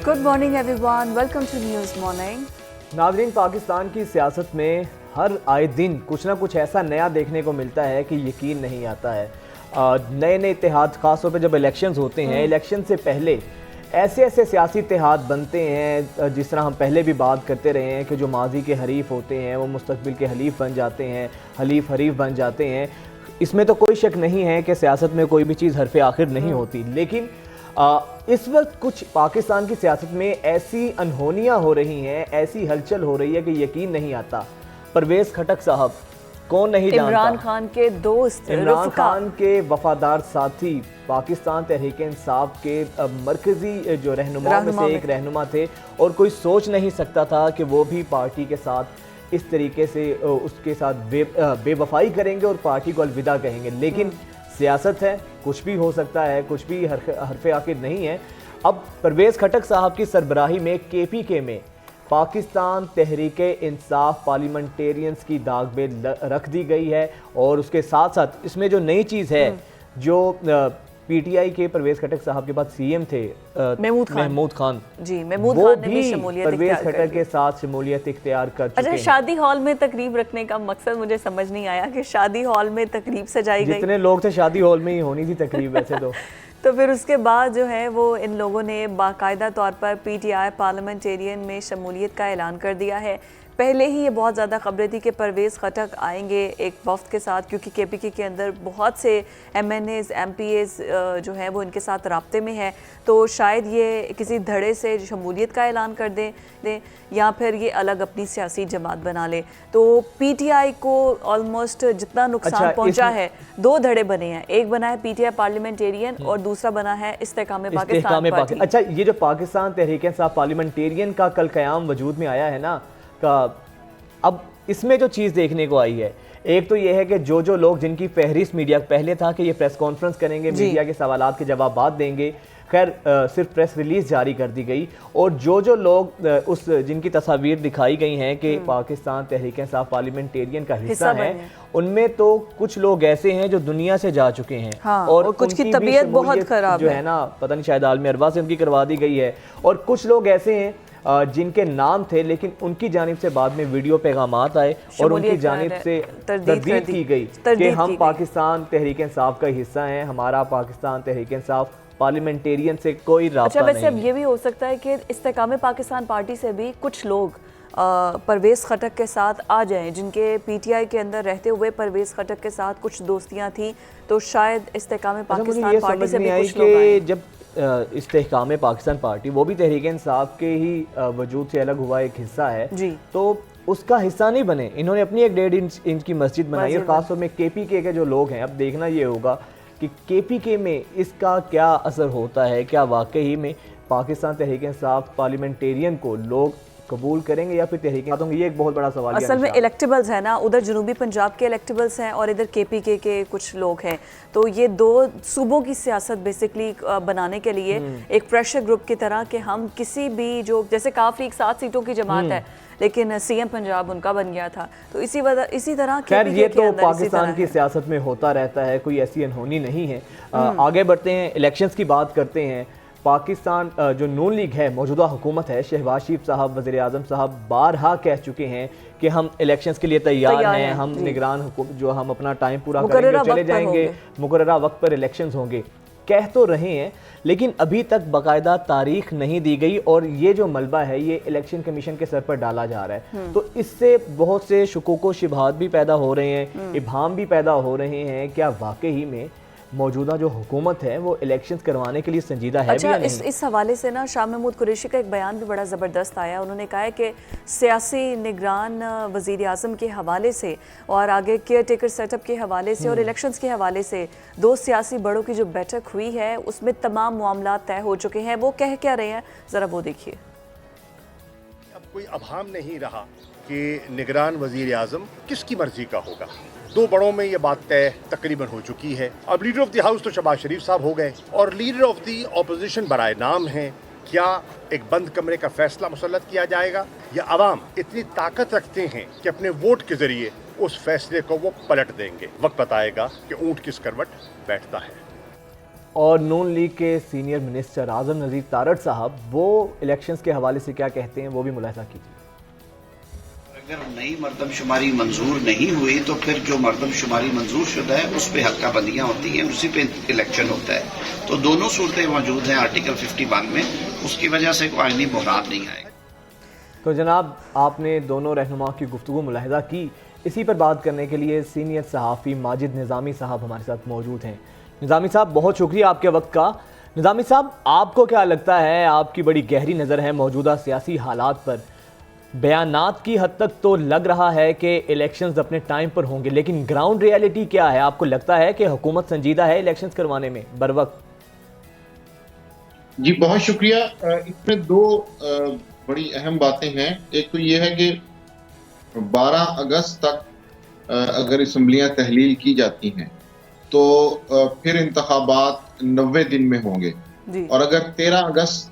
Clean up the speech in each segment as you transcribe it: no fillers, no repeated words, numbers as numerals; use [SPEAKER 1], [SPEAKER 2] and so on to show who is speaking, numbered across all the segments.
[SPEAKER 1] Good morning everyone, welcome to news morning.
[SPEAKER 2] नाज़रीन, पाकिस्तान की सियासत में हर आए दिन कुछ ना कुछ ऐसा नया देखने को मिलता है कि यकीन नहीं आता है। नए नए इत्तेहाद, ख़ासतौर पे जब इलेक्शंस होते हैं, इलेक्शन से पहले ऐसे ऐसे सियासी इत्तेहाद बनते हैं, जिस तरह हम पहले भी बात करते रहे हैं कि जो माजी के हरीफ होते हैं वो मुस्तकबिल के हलीफ बन जाते हैं, हरीफ बन जाते हैं। इसमें तो कोई शक नहीं है कि सियासत में कोई भी चीज़ हरफ आखिर नहीं होती, लेकिन इस वक्त कुछ पाकिस्तान की सियासत में ऐसी अनहोनियां हो रही हैं, ऐसी हलचल हो रही है कि यकीन नहीं आता। परवेज़ खटक साहब, कौन नहीं जानता,
[SPEAKER 1] इमरान खान के दोस्त,
[SPEAKER 2] इमरान खान के वफादार साथी, पाकिस्तान तहरीक इंसाफ के मरकजी जो रहनुमा में से एक रहनुमा थे, और कोई सोच नहीं सकता था कि वो भी पार्टी के साथ इस तरीके से उसके साथ बेवफाई करेंगे और पार्टी को अलविदा कहेंगे। लेकिन सियासत है, कुछ भी हो सकता है, कुछ भी हरफ आखिर नहीं है। अब परवेज़ खटक साहब की सरबराही में KPK में पाकिस्तान तहरीक इंसाफ पार्लियामेंटेरियंस की दाग में रख दी गई है, और उसके साथ साथ इसमें जो नई चीज़ है, जो PTI के परवेज़ खटक साहब के बाद CM थे महमूद खान
[SPEAKER 1] जी, महमूद खान ने भी शमूलियत
[SPEAKER 2] परवेज़ खटक के साथ शमूलियत इख्तियार कर चुके हैं।
[SPEAKER 1] शादी हॉल में तकरीब रखने का मकसद मुझे समझ नहीं आया कि शादी हॉल में तकरीब सजाई गई।
[SPEAKER 2] जितने लोग थे शादी हॉल में ही होनी थी तकरीब वैसे
[SPEAKER 1] तो फिर उसके बाद जो है वो इन लोगों ने बाकायदा तौर पर PTI पार्लियामेंटेरियन में शमूलियत का ऐलान कर दिया है। पहले ही ये बहुत ज़्यादा खबरें थी कि परवेज़ खटक आएंगे एक वफ्द के साथ, क्योंकि KPK के अंदर बहुत से MNAs MPAs जो हैं वो इनके साथ राब्ते में है। तो शायद ये किसी धड़े से शमूलियत का ऐलान कर दें या फिर ये अलग अपनी सियासी जमात बना ले। तो PTI को ऑलमोस्ट जितना नुकसान पहुंचा है, दो धड़े बने हैं, एक बना है PTI पार्लियामेंटेरियन और दूसरा बना है इस्तेकाम पाकिस्तान पार्टी।
[SPEAKER 2] अच्छा, ये जो पाकिस्तान तहरीक इंसाफ पार्लियामेंटेरियन का कल क़याम वजूद में आया है ना, अब इसमें जो चीज़ देखने को आई है, एक तो ये है कि जो लोग जिनकी फहरिस्त मीडिया पहले था कि ये प्रेस कॉन्फ्रेंस करेंगे, मीडिया के सवालात के जवाब देंगे, खैर सिर्फ प्रेस रिलीज जारी कर दी गई, और जो लोग जिनकी तस्वीर दिखाई गई हैं कि पाकिस्तान तहरीक इंसाफ पार्लियामेंटेरियन का हिस्सा है, उनमें तो कुछ लोग ऐसे हैं जो दुनिया से जा चुके हैं।
[SPEAKER 1] हाँ, और कुछ की तबीयत बहुत खराब
[SPEAKER 2] जो है ना, पता नहीं शायद आलमी अरवा से उनकी करवा दी गई है, और कुछ लोग ऐसे हैं जिनके नाम थे लेकिन उनकी जानिब से बाद में वीडियो पैगामात आए और उनकी जानिब से तरदीद की गई कि हम पाकिस्तान तहरीक इंसाफ का हिस्सा हैं, हमारा पाकिस्तान तहरीक इंसाफ पार्लियामेंटेरियन से कोई राब्ता नहीं।
[SPEAKER 1] वैसे अब ये भी हो सकता है कि इस्तेकाम पाकिस्तान पार्टी से भी कुछ लोग परवेज़ खटक के साथ आ जाएं, जिनके PTI के अंदर रहते हुए परवेज़ खटक के साथ कुछ दोस्तियां थी, तो शायद इस्तेकाम पाकिस्तान पार्टी से भी कुछ लोग आए।
[SPEAKER 2] जब इस्तेहकाम पाकिस्तान पार्टी, वो भी तहरीक इंसाफ के ही वजूद से अलग हुआ एक हिस्सा है जी, तो उसका हिस्सा नहीं बने, इन्होंने अपनी एक 1.5 इंच की मस्जिद बनाई, और खासतौर में KPK के जो लोग हैं, अब देखना ये होगा कि KPK में इसका क्या असर होता है, क्या वाकई में पाकिस्तान तहरीक इंसाफ पार्लियामेंटेरियन को लोग कबूल करेंगे या फिर तहरीक इंसाफ, ये एक बहुत बड़ा सवाल है।
[SPEAKER 1] असल में इलेक्टेबल्स है ना, उधर जनूबी पंजाब के इलेक्टेबल्स हैं और इधर KPK के कुछ लोग हैं, तो ये दो सूबों की सियासत बेसिकली बनाने के लिए एक प्रेशर ग्रुप की तरह कि हम किसी भी, जो जैसे काफ़ी 7 सीटों की जमात है लेकिन CM पंजाब उनका बन गया था, तो इसी तरह
[SPEAKER 2] खैर ये तो पाकिस्तान की सियासत में होता रहता है, कोई ऐसी अनहोनी नहीं है। आगे बढ़ते हैं, इलेक्शंस की बात करते हैं। पाकिस्तान जो नून लीग है, मौजूदा हुकूमत है, शहबाज शरीफ साहब वज़ीर आज़म साहब बारहा कह चुके हैं कि हम इलेक्शंस के लिए तैयार हैं, हम निगरान जो हम अपना टाइम पूरा करेंगे, चले जाएंगे, मुकर्ररा वक्त पर इलेक्शंस होंगे, कह तो रहे हैं, लेकिन अभी तक बाकायदा तारीख नहीं दी गई, और ये जो मलबा है ये इलेक्शन कमीशन के सर पर डाला जा रहा है। तो इससे बहुत से शुकूक व शुबहात भी पैदा हो रहे हैं, इब्हाम भी पैदा हो रहे हैं, क्या वाकई में मौजूदा जो हुकूमत है वो इलेक्शंस करवाने के लिए संजीदा है भी या नहीं?
[SPEAKER 1] इस हवाले से ना शाह महमूद कुरैशी का एक बयान भी बड़ा ज़बरदस्त आया। उन्होंने कहा है कि सियासी निगरान वज़ीर आज़म के हवाले से और आगे केयर टेकर सेटअप के हवाले से और इलेक्शंस के हवाले से दो सियासी बड़ों की जो बैठक हुई है उसमें तमाम मामला तय हो चुके हैं। वो कह क्या रहे हैं, ज़रा वो देखिए।
[SPEAKER 3] अब कोई अभाम नहीं रहा कि निगरान वज़ीर आज़म किसकी मर्जी का होगा। दो बड़ों में ये बात तय तकरीबन हो चुकी है। अब लीडर ऑफ द हाउस तो शहबाज शरीफ साहब हो गए और लीडर ऑफ द ऑपोजिशन बराए नाम हैं। क्या एक बंद कमरे का फैसला मुसल्लत किया जाएगा या अवाम इतनी ताकत रखते हैं कि अपने वोट के जरिए उस फैसले को वो पलट देंगे? वक्त बताएगा कि ऊंट किस करवट बैठता है।
[SPEAKER 2] और नून लीग के सीनियर मिनिस्टर आज़म नज़ीर तारड़ साहब वो इलेक्शंस के हवाले से क्या कहते हैं वो भी मुलाहिज़ा कीजिए।
[SPEAKER 4] अगर नई मरदमशुमारी मंजूर नहीं हुई तो फिर जो मरदमशुमारी मंजूर शुदा है उस पर हक्का बंदियां होती हैं, उसी पे इलेक्शन होता है। तो दोनों सूरतें मौजूद हैं आर्टिकल 51 में, उसकी वजह से कोई आईनी बहरान नहीं आएगा।
[SPEAKER 2] तो जनाब आपने दोनों रहनुमा की गुफ्तगू मुलाहिज़ा की। इसी पर बात करने के लिए सीनियर सहाफ़ी माजिद निज़ामी साहब हमारे साथ मौजूद हैं। निज़ामी साहब बहुत शुक्रिया आपके वक्त का। निज़ामी साहब आपको क्या लगता है, आपकी बड़ी गहरी नज़र है मौजूदा सियासी हालात पर, बयानात की हद तक तो लग रहा है कि इलेक्शंस अपने टाइम पर होंगे, लेकिन ग्राउंड रियलिटी क्या है? आपको लगता है कि हुकूमत संजीदा है इलेक्शंस करवाने में बर वक्त?
[SPEAKER 5] जी बहुत शुक्रिया। इसमें दो बड़ी अहम बातें हैं। एक तो ये है कि 12 अगस्त तक अगर असम्बलियां तहलील की जाती हैं तो फिर इंतखाबात 90 दिन में होंगे, और अगर 13 अगस्त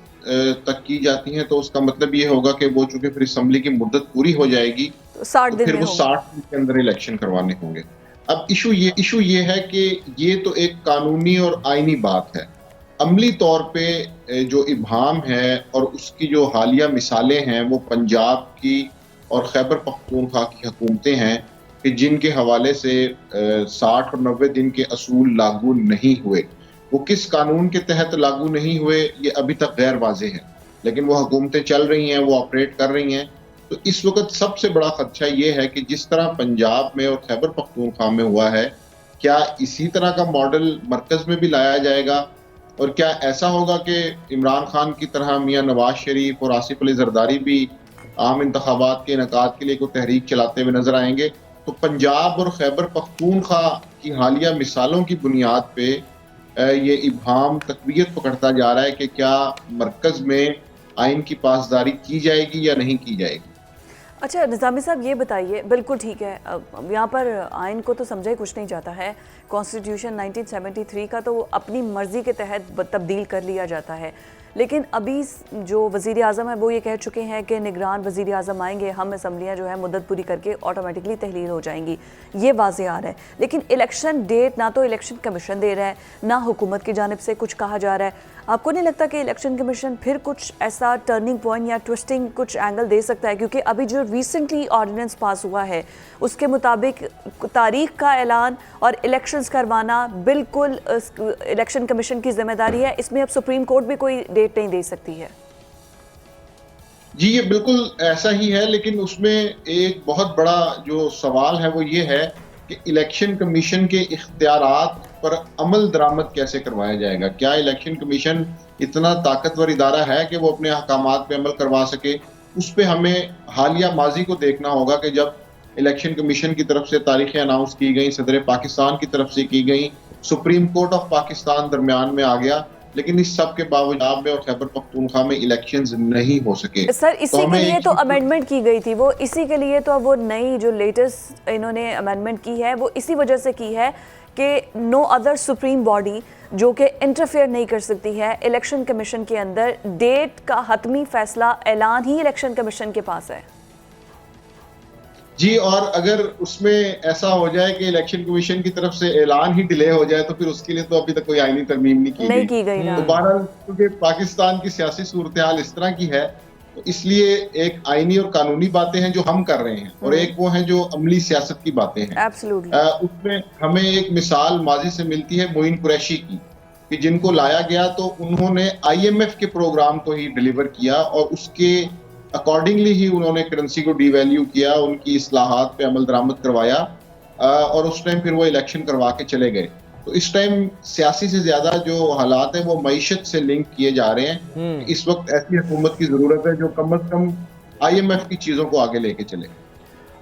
[SPEAKER 5] तक की जाती हैं तो उसका मतलब ये होगा कि वो चूंकि फिर असम्बली की मुद्दत पूरी हो जाएगी
[SPEAKER 1] तो 60 दिन
[SPEAKER 5] फिर वो 60 दिन के अंदर इलेक्शन करवाने होंगे। अब इशू ये है कि ये तो एक कानूनी और आईनी बात है। अमली तौर पे जो इब्हाम है और उसकी जो हालिया मिसालें हैं वो पंजाब की और खैबर पख्तूनख्वा की हुकूमतें हैं कि जिनके हवाले से 60 और 90 दिन के असूल लागू नहीं हुए। वो किस कानून के तहत लागू नहीं हुए ये अभी तक गैर वाज़ेह है, लेकिन वो हुकूमतें चल रही हैं, वो ऑपरेट कर रही हैं। तो इस वक्त सबसे बड़ा खदशा ये है कि जिस तरह पंजाब में और खैबर पख्तूनख्वा में हुआ है, क्या इसी तरह का मॉडल मरकज़ में भी लाया जाएगा? और क्या ऐसा होगा कि इमरान खान की तरह मियाँ नवाज शरीफ और आसिफ अली जरदारी भी आम इंतखाबात के इनेकाद के लिए कोई तहरीक चलाते हुए नजर आएंगे? तो पंजाब और खैबर पख्तूनख्वा की हालिया मिसालों की बुनियाद पे ये इब्हाम तकवीयत पकड़ता जा रहा है कि क्या मरकज में आइन की पासदारी की जाएगी या नहीं की जाएगी।
[SPEAKER 1] अच्छा निज़ामी साहब ये बताइए, बिल्कुल ठीक है, यहाँ पर आइन को तो समझा ही कुछ नहीं जाता है। कॉन्स्टिट्यूशन 1973 का तो अपनी मर्ज़ी के तहत तब्दील कर लिया जाता है, लेकिन अभी जो वज़ीर आज़म है वो ये कह चुके हैं कि निगरान वज़ीर आज़म आएंगे, हम असम्बलियाँ जो है मुद्दत पूरी करके ऑटोमेटिकली तहलील हो जाएंगी, ये वाज़े आ रहा है। लेकिन इलेक्शन डेट ना तो इलेक्शन कमीशन दे रहा है, ना हुकूमत की जानिब से कुछ कहा जा रहा है। आपको नहीं लगता कि इलेक्शन कमीशन फिर कुछ ऐसा टर्निंग पॉइंट या ट्विस्टिंग कुछ एंगल दे सकता है? क्योंकि अभी जो रिसेंटली ऑर्डिनेंस पास हुआ है उसके मुताबिक तारीख का ऐलान और इलेक्शंस करवाना बिल्कुल इलेक्शन कमीशन की जिम्मेदारी है, इसमें अब सुप्रीम कोर्ट भी कोई डेट नहीं दे सकती है।
[SPEAKER 5] जी ये बिल्कुल ऐसा ही है, लेकिन उसमें एक बहुत बड़ा जो सवाल है वो ये है कि इलेक्शन कमीशन के इख्तियारात पर अमल दरामद कैसे करवाया जाएगा। क्या इलेक्शन कमीशन इतना ताकतवर इदारा है कि वो अपने अहकामात पे अमल करवा सके? उस पे हमें हालिया माजी को देखना होगा कि जब इलेक्शन कमीशन की तरफ से तारीखें अनाउंस की गई, सदर पाकिस्तान की तरफ से की गई, सुप्रीम कोर्ट ऑफ पाकिस्तान दरमियान में आ गया, लेकिन इस सब के बावजूद में और खैबर पख्तूनख्वा में इलेक्शंस नहीं हो सके।
[SPEAKER 1] सर इसी के लिए तो अमेंडमेंट की गई थी, वो इसी के लिए तो अब वो नई जो लेटेस्ट इन्होंने अमेंडमेंट की है वो इसी वजह से की है कि नो अदर सुप्रीम बॉडी जो कि इंटरफेयर नहीं कर सकती है इलेक्शन कमीशन के अंदर। डेट का हतमी फैसला ऐलान ही इलेक्शन कमीशन के पास है।
[SPEAKER 5] जी, और अगर उसमें ऐसा हो जाए कि इलेक्शन कमीशन की तरफ से ऐलान ही डिले हो जाए तो फिर उसके लिए तो अभी तक कोई आईनी तरमीम नहीं की गई
[SPEAKER 1] ना।
[SPEAKER 5] तो बहरहाल क्योंकि पाकिस्तान की सियासी सूरत हाल इस तरह की है तो इसलिए एक आईनी और कानूनी बातें हैं जो हम कर रहे हैं और एक वो है जो अमली सियासत की बातें हैं। उसमें हमें एक मिसाल माजी से मिलती है मोइन कुरैशी की कि जिनको लाया गया तो उन्होंने IMF के प्रोग्राम को ही डिलीवर किया और उसके अकॉर्डिंगली ही उन्होंने करेंसी को डीवैल्यू किया, उनकी इस्लाहात पे अमल दरामद करवाया और उस टाइम फिर वो इलेक्शन करवा के चले गए। तो इस टाइम सियासी से ज्यादा जो हालात है वो मईशत से लिंक किए जा रहे हैं। इस वक्त ऐसी हुकूमत की जरूरत है जो कम अज कम IMF की चीजों को आगे लेके चले।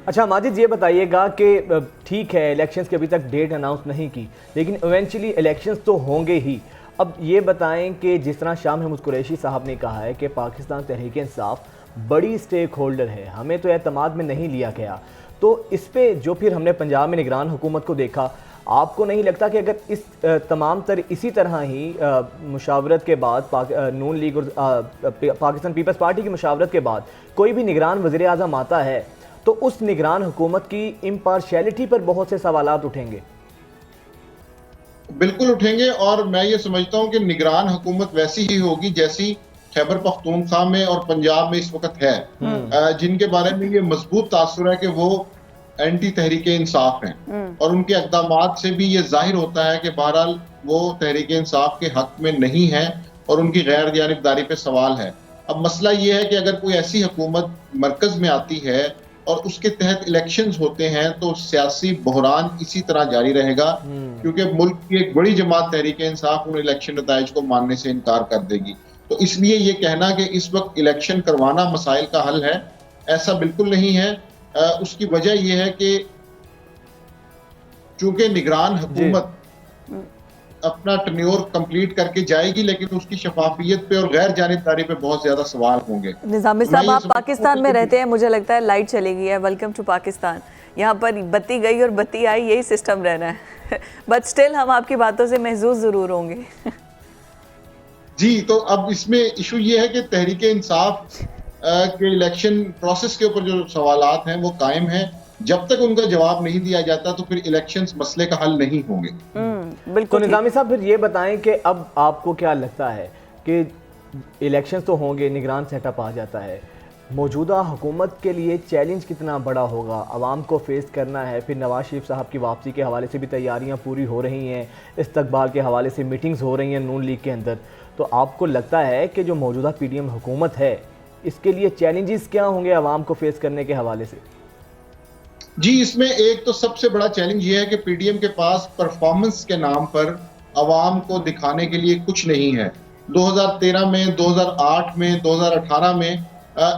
[SPEAKER 2] अच्छा माजिद ये बताइएगा कि ठीक है इलेक्शंस की अभी तक डेट अनाउंस नहीं की लेकिन इवेंचुअली इलेक्शंस तो होंगे ही। अब ये बताएं कि जिस तरह शाह महमूद कुरैशी साहब ने कहा है कि पाकिस्तान तहरीक इंसाफ बड़ी स्टेक होल्डर है, हमें तो एतमाद में नहीं लिया गया, तो इस पे जो फिर हमने पंजाब में निगरान हुकूमत को देखा, आपको नहीं लगता कि अगर इस तमाम इसी तरह ही मुशावरत के बाद नून लीग और पाकिस्तान पीपल्स पार्टी की मुशावरत के बाद कोई भी निगरान वज़ीर आज़म आता है तो उस निगरान हुकूमत की इम्पार्शियलिटी पर बहुत से सवालात उठेंगे?
[SPEAKER 5] बिल्कुल उठेंगे, और मैं ये समझता हूँ कि निगरान हुकूमत वैसी ही होगी जैसी खैबर पख्तूनख्वा में और पंजाब में इस वक्त है, जिनके बारे में ये मजबूत तासुर है कि वो एंटी तहरीक इंसाफ हैं, और उनके इक़दामात से भी ये जाहिर होता है कि बहरहाल वो तहरीक इंसाफ के हक में नहीं है और उनकी गैर जानिबदारी पे सवाल है। अब मसला ये है कि अगर कोई ऐसी हुकूमत मरकज में आती है और उसके तहत इलेक्शंस होते हैं तो सियासी बहरान इसी तरह जारी रहेगा, क्योंकि मुल्क की एक बड़ी जमात तहरीक इंसाफ उन इलेक्शन नताइज को मानने से इनकार कर देगी। तो इसलिए ये कहना कि इस वक्त इलेक्शन करवाना मसाइल का हल है, ऐसा बिल्कुल नहीं है। उसकी वजह यह है कि चूंकि निगरान हुकूमत अपना टर्न्योर कंप्लीट करके जाएगी, लेकिन उसकी शफाफियत पे और गैर जानिबदारी पे बहुत ज्यादा सवाल होंगे।
[SPEAKER 1] निजामी साहब, आप पाकिस्तान में रहते हैं, मुझे लगता है लाइट चली गई है, वेलकम टू पाकिस्तान। यहाँ पर बत्ती गई और बत्ती आई, यही सिस्टम रहना है बट स्टिल हम आपकी बातों से महसूस जरूर होंगे
[SPEAKER 5] जी, तो अब इसमें इशू ये है कि तहरीक इंसाफ के इलेक्शन प्रोसेस के ऊपर जो सवालात हैं वो कायम हैं। जब तक उनका जवाब नहीं दिया जाता तो फिर इलेक्शंस मसले का हल नहीं होंगे।
[SPEAKER 2] तो निजामी साहब, फिर ये बताएं कि अब आपको क्या लगता है कि इलेक्शंस तो होंगे, निगरान सेटअप आ जाता है, मौजूदा हुकूमत के लिए चैलेंज कितना बड़ा होगा? आवाम को फेस करना है, फिर नवाज शरीफ साहब की वापसी के हवाले से भी तैयारियां पूरी हो रही हैं, इस्तकबाल के हवाले से मीटिंग्स हो रही हैं नून लीग के अंदर। तो आपको लगता है कि जो मौजूदा पीडीएम हुकूमत है इसके लिए चैलेंजेस क्या होंगे आवाम को फेस करने के हवाले से?
[SPEAKER 5] जी, इसमें एक तो सबसे बड़ा चैलेंज ये है कि पीडीएम के पास परफॉर्मेंस के नाम पर आवाम को दिखाने के लिए कुछ नहीं है। 2013 में, 2008 में, 2018 में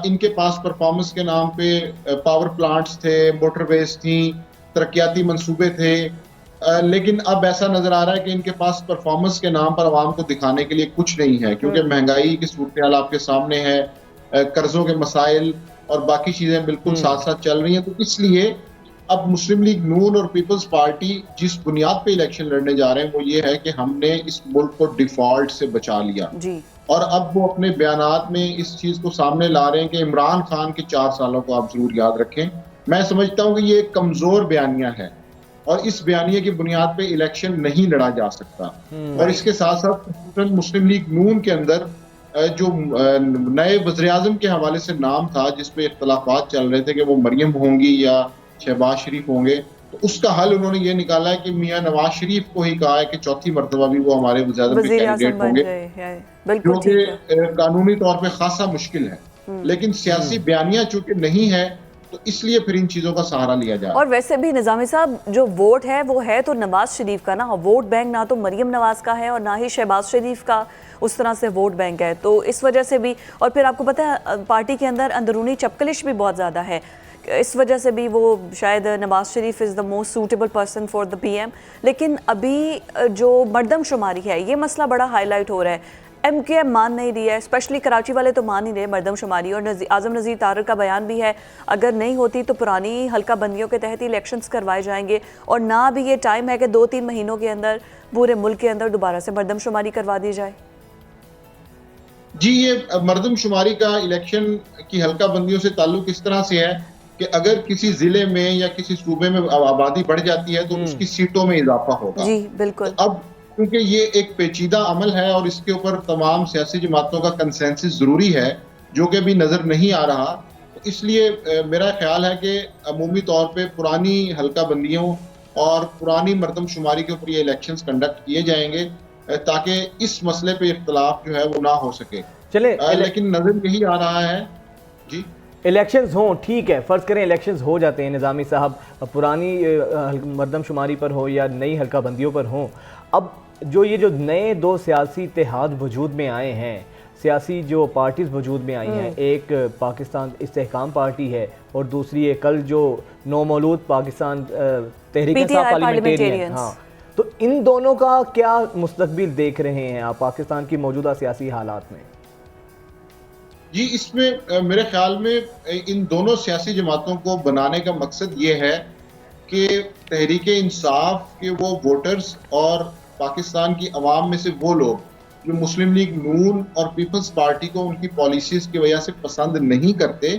[SPEAKER 5] इनके पास परफॉर्मेंस के नाम पे पावर प्लांट्स थे, मोटरवेज थी, तरक्याती मंसूबे थे, लेकिन अब ऐसा नजर आ रहा है कि इनके पास परफॉर्मेंस के नाम पर आवाम को दिखाने के लिए कुछ नहीं है, क्योंकि महंगाई की सूरत हाल आपके सामने है, कर्जों के मसाइल और बाकी चीजें बिल्कुल साथ साथ चल रही हैं। तो इसलिए अब मुस्लिम लीग नून और पीपल्स पार्टी जिस बुनियाद पे इलेक्शन लड़ने जा रहे हैं वो ये है कि हमने इस मुल्क को डिफॉल्ट से बचा लिया जी। और अब वो अपने बयानात में इस चीज को सामने ला रहे हैं कि इमरान खान के 4 सालों को आप जरूर याद रखें। मैं समझता हूँ कि ये एक कमजोर बयानिया है और इस बयानिया की बुनियाद पे इलेक्शन नहीं लड़ा जा सकता। और इसके साथ साथ मुस्लिम लीग नून के अंदर जो नए वज़ीर-ए-आज़म के हवाले से नाम था जिसपे इख्तलाफात चल रहे थे कि वो मरियम होंगी या शहबाज शरीफ होंगे, तो उसका हल उन्होंने ये निकाला है कि मियां नवाज शरीफ को ही कहा है कि चौथी मरतबा भी वो हमारे वज़ीर-ए-आज़म के कैंडिडेट होंगे, जो कि कानूनी तौर पे खासा मुश्किल है। लेकिन सियासी बयानिया चूंकि नहीं है तो इसलिए फिर इन चीजों का सहारा लिया जाए।
[SPEAKER 1] और वैसे भी निजामी साहब, जो वोट है वो है तो नवाज शरीफ का ना, वोट बैंक ना तो मरियम नवाज का है और ना ही शहबाज शरीफ का उस तरह से वोट बैंक है, तो इस वजह से भी। और फिर आपको पता है पार्टी के अंदर अंदरूनी चपकलिश भी बहुत ज़्यादा है, इस वजह से भी वो शायद Nawaz Sharif is the most suitable person for the PM. लेकिन अभी जो मर्दमशुमारी है ये मसला बड़ा हाईलाइट हो रहा है, MKM मान नहीं रही है, स्पेशली कराची वाले तो मान नहीं रहे मर्दमशुमारी। और आज़म नज़ीर तारिक का बयान भी है अगर नहीं होती तो पुरानी हल्का बंदियों के तहत ही इलेक्शंस करवाए जाएंगे, और ना भी ये टाइम है कि 2-3 महीनों के अंदर पूरे मुल्क के अंदर दोबारा से मर्दमशुमारी करवा दी जाए।
[SPEAKER 5] जी, ये मर्दमशुमारी का इलेक्शन की हल्का बंदियों से ताल्लुक इस तरह से है कि अगर किसी जिले में या किसी सूबे में आबादी बढ़ जाती है तो उसकी सीटों में इजाफा होगा।
[SPEAKER 1] जी बिल्कुल।
[SPEAKER 5] तो अब क्योंकि ये एक पेचीदा अमल है और इसके ऊपर तमाम सियासी जमातों का कंसेंसस जरूरी है, जो कि अभी नजर नहीं आ रहा, तो इसलिए मेरा ख्याल है कि अमूमी तौर पे पुरानी हल्का बंदियों और पुरानी मर्दमशुमारी के ऊपर ये इलेक्शंस कंडक्ट किए जाएंगे ताकि इस मसले पे इख्तलाफ जो है वो ना हो सके।
[SPEAKER 2] चले
[SPEAKER 5] लेकिन नजर यही आ रहा है जी,
[SPEAKER 2] इलेक्शंस हों, ठीक है, फ़र्ज़ करें इलेक्शंस हो जाते हैं निज़ामी साहब, पुरानी मर्दमशुमारी पर हो या नई हल्का बंदियों पर हों, अब जो नए 2 सियासी इत्तेहाद वजूद में आए हैं, सियासी जो पार्टीज़ वजूद में आई हैं, एक पाकिस्तान इस्तेहकाम पार्टी है और दूसरी है कल जो नौमौलूद पाकिस्तान तहरीक इंसाफ पार्लियामेंटेरियन। हाँ, तो इन दोनों का क्या मुस्तकबिल देख रहे हैं आप पाकिस्तान की मौजूदा सियासी हालात में?
[SPEAKER 5] जी, इसमें मेरे ख्याल में इन दोनों सियासी जमातों को बनाने का मकसद ये है कि तहरीक इंसाफ के वो वोटर्स और पाकिस्तान की अवाम में से वो लोग जो मुस्लिम लीग नून और पीपल्स पार्टी को उनकी पॉलिसीज की वजह से पसंद नहीं करते,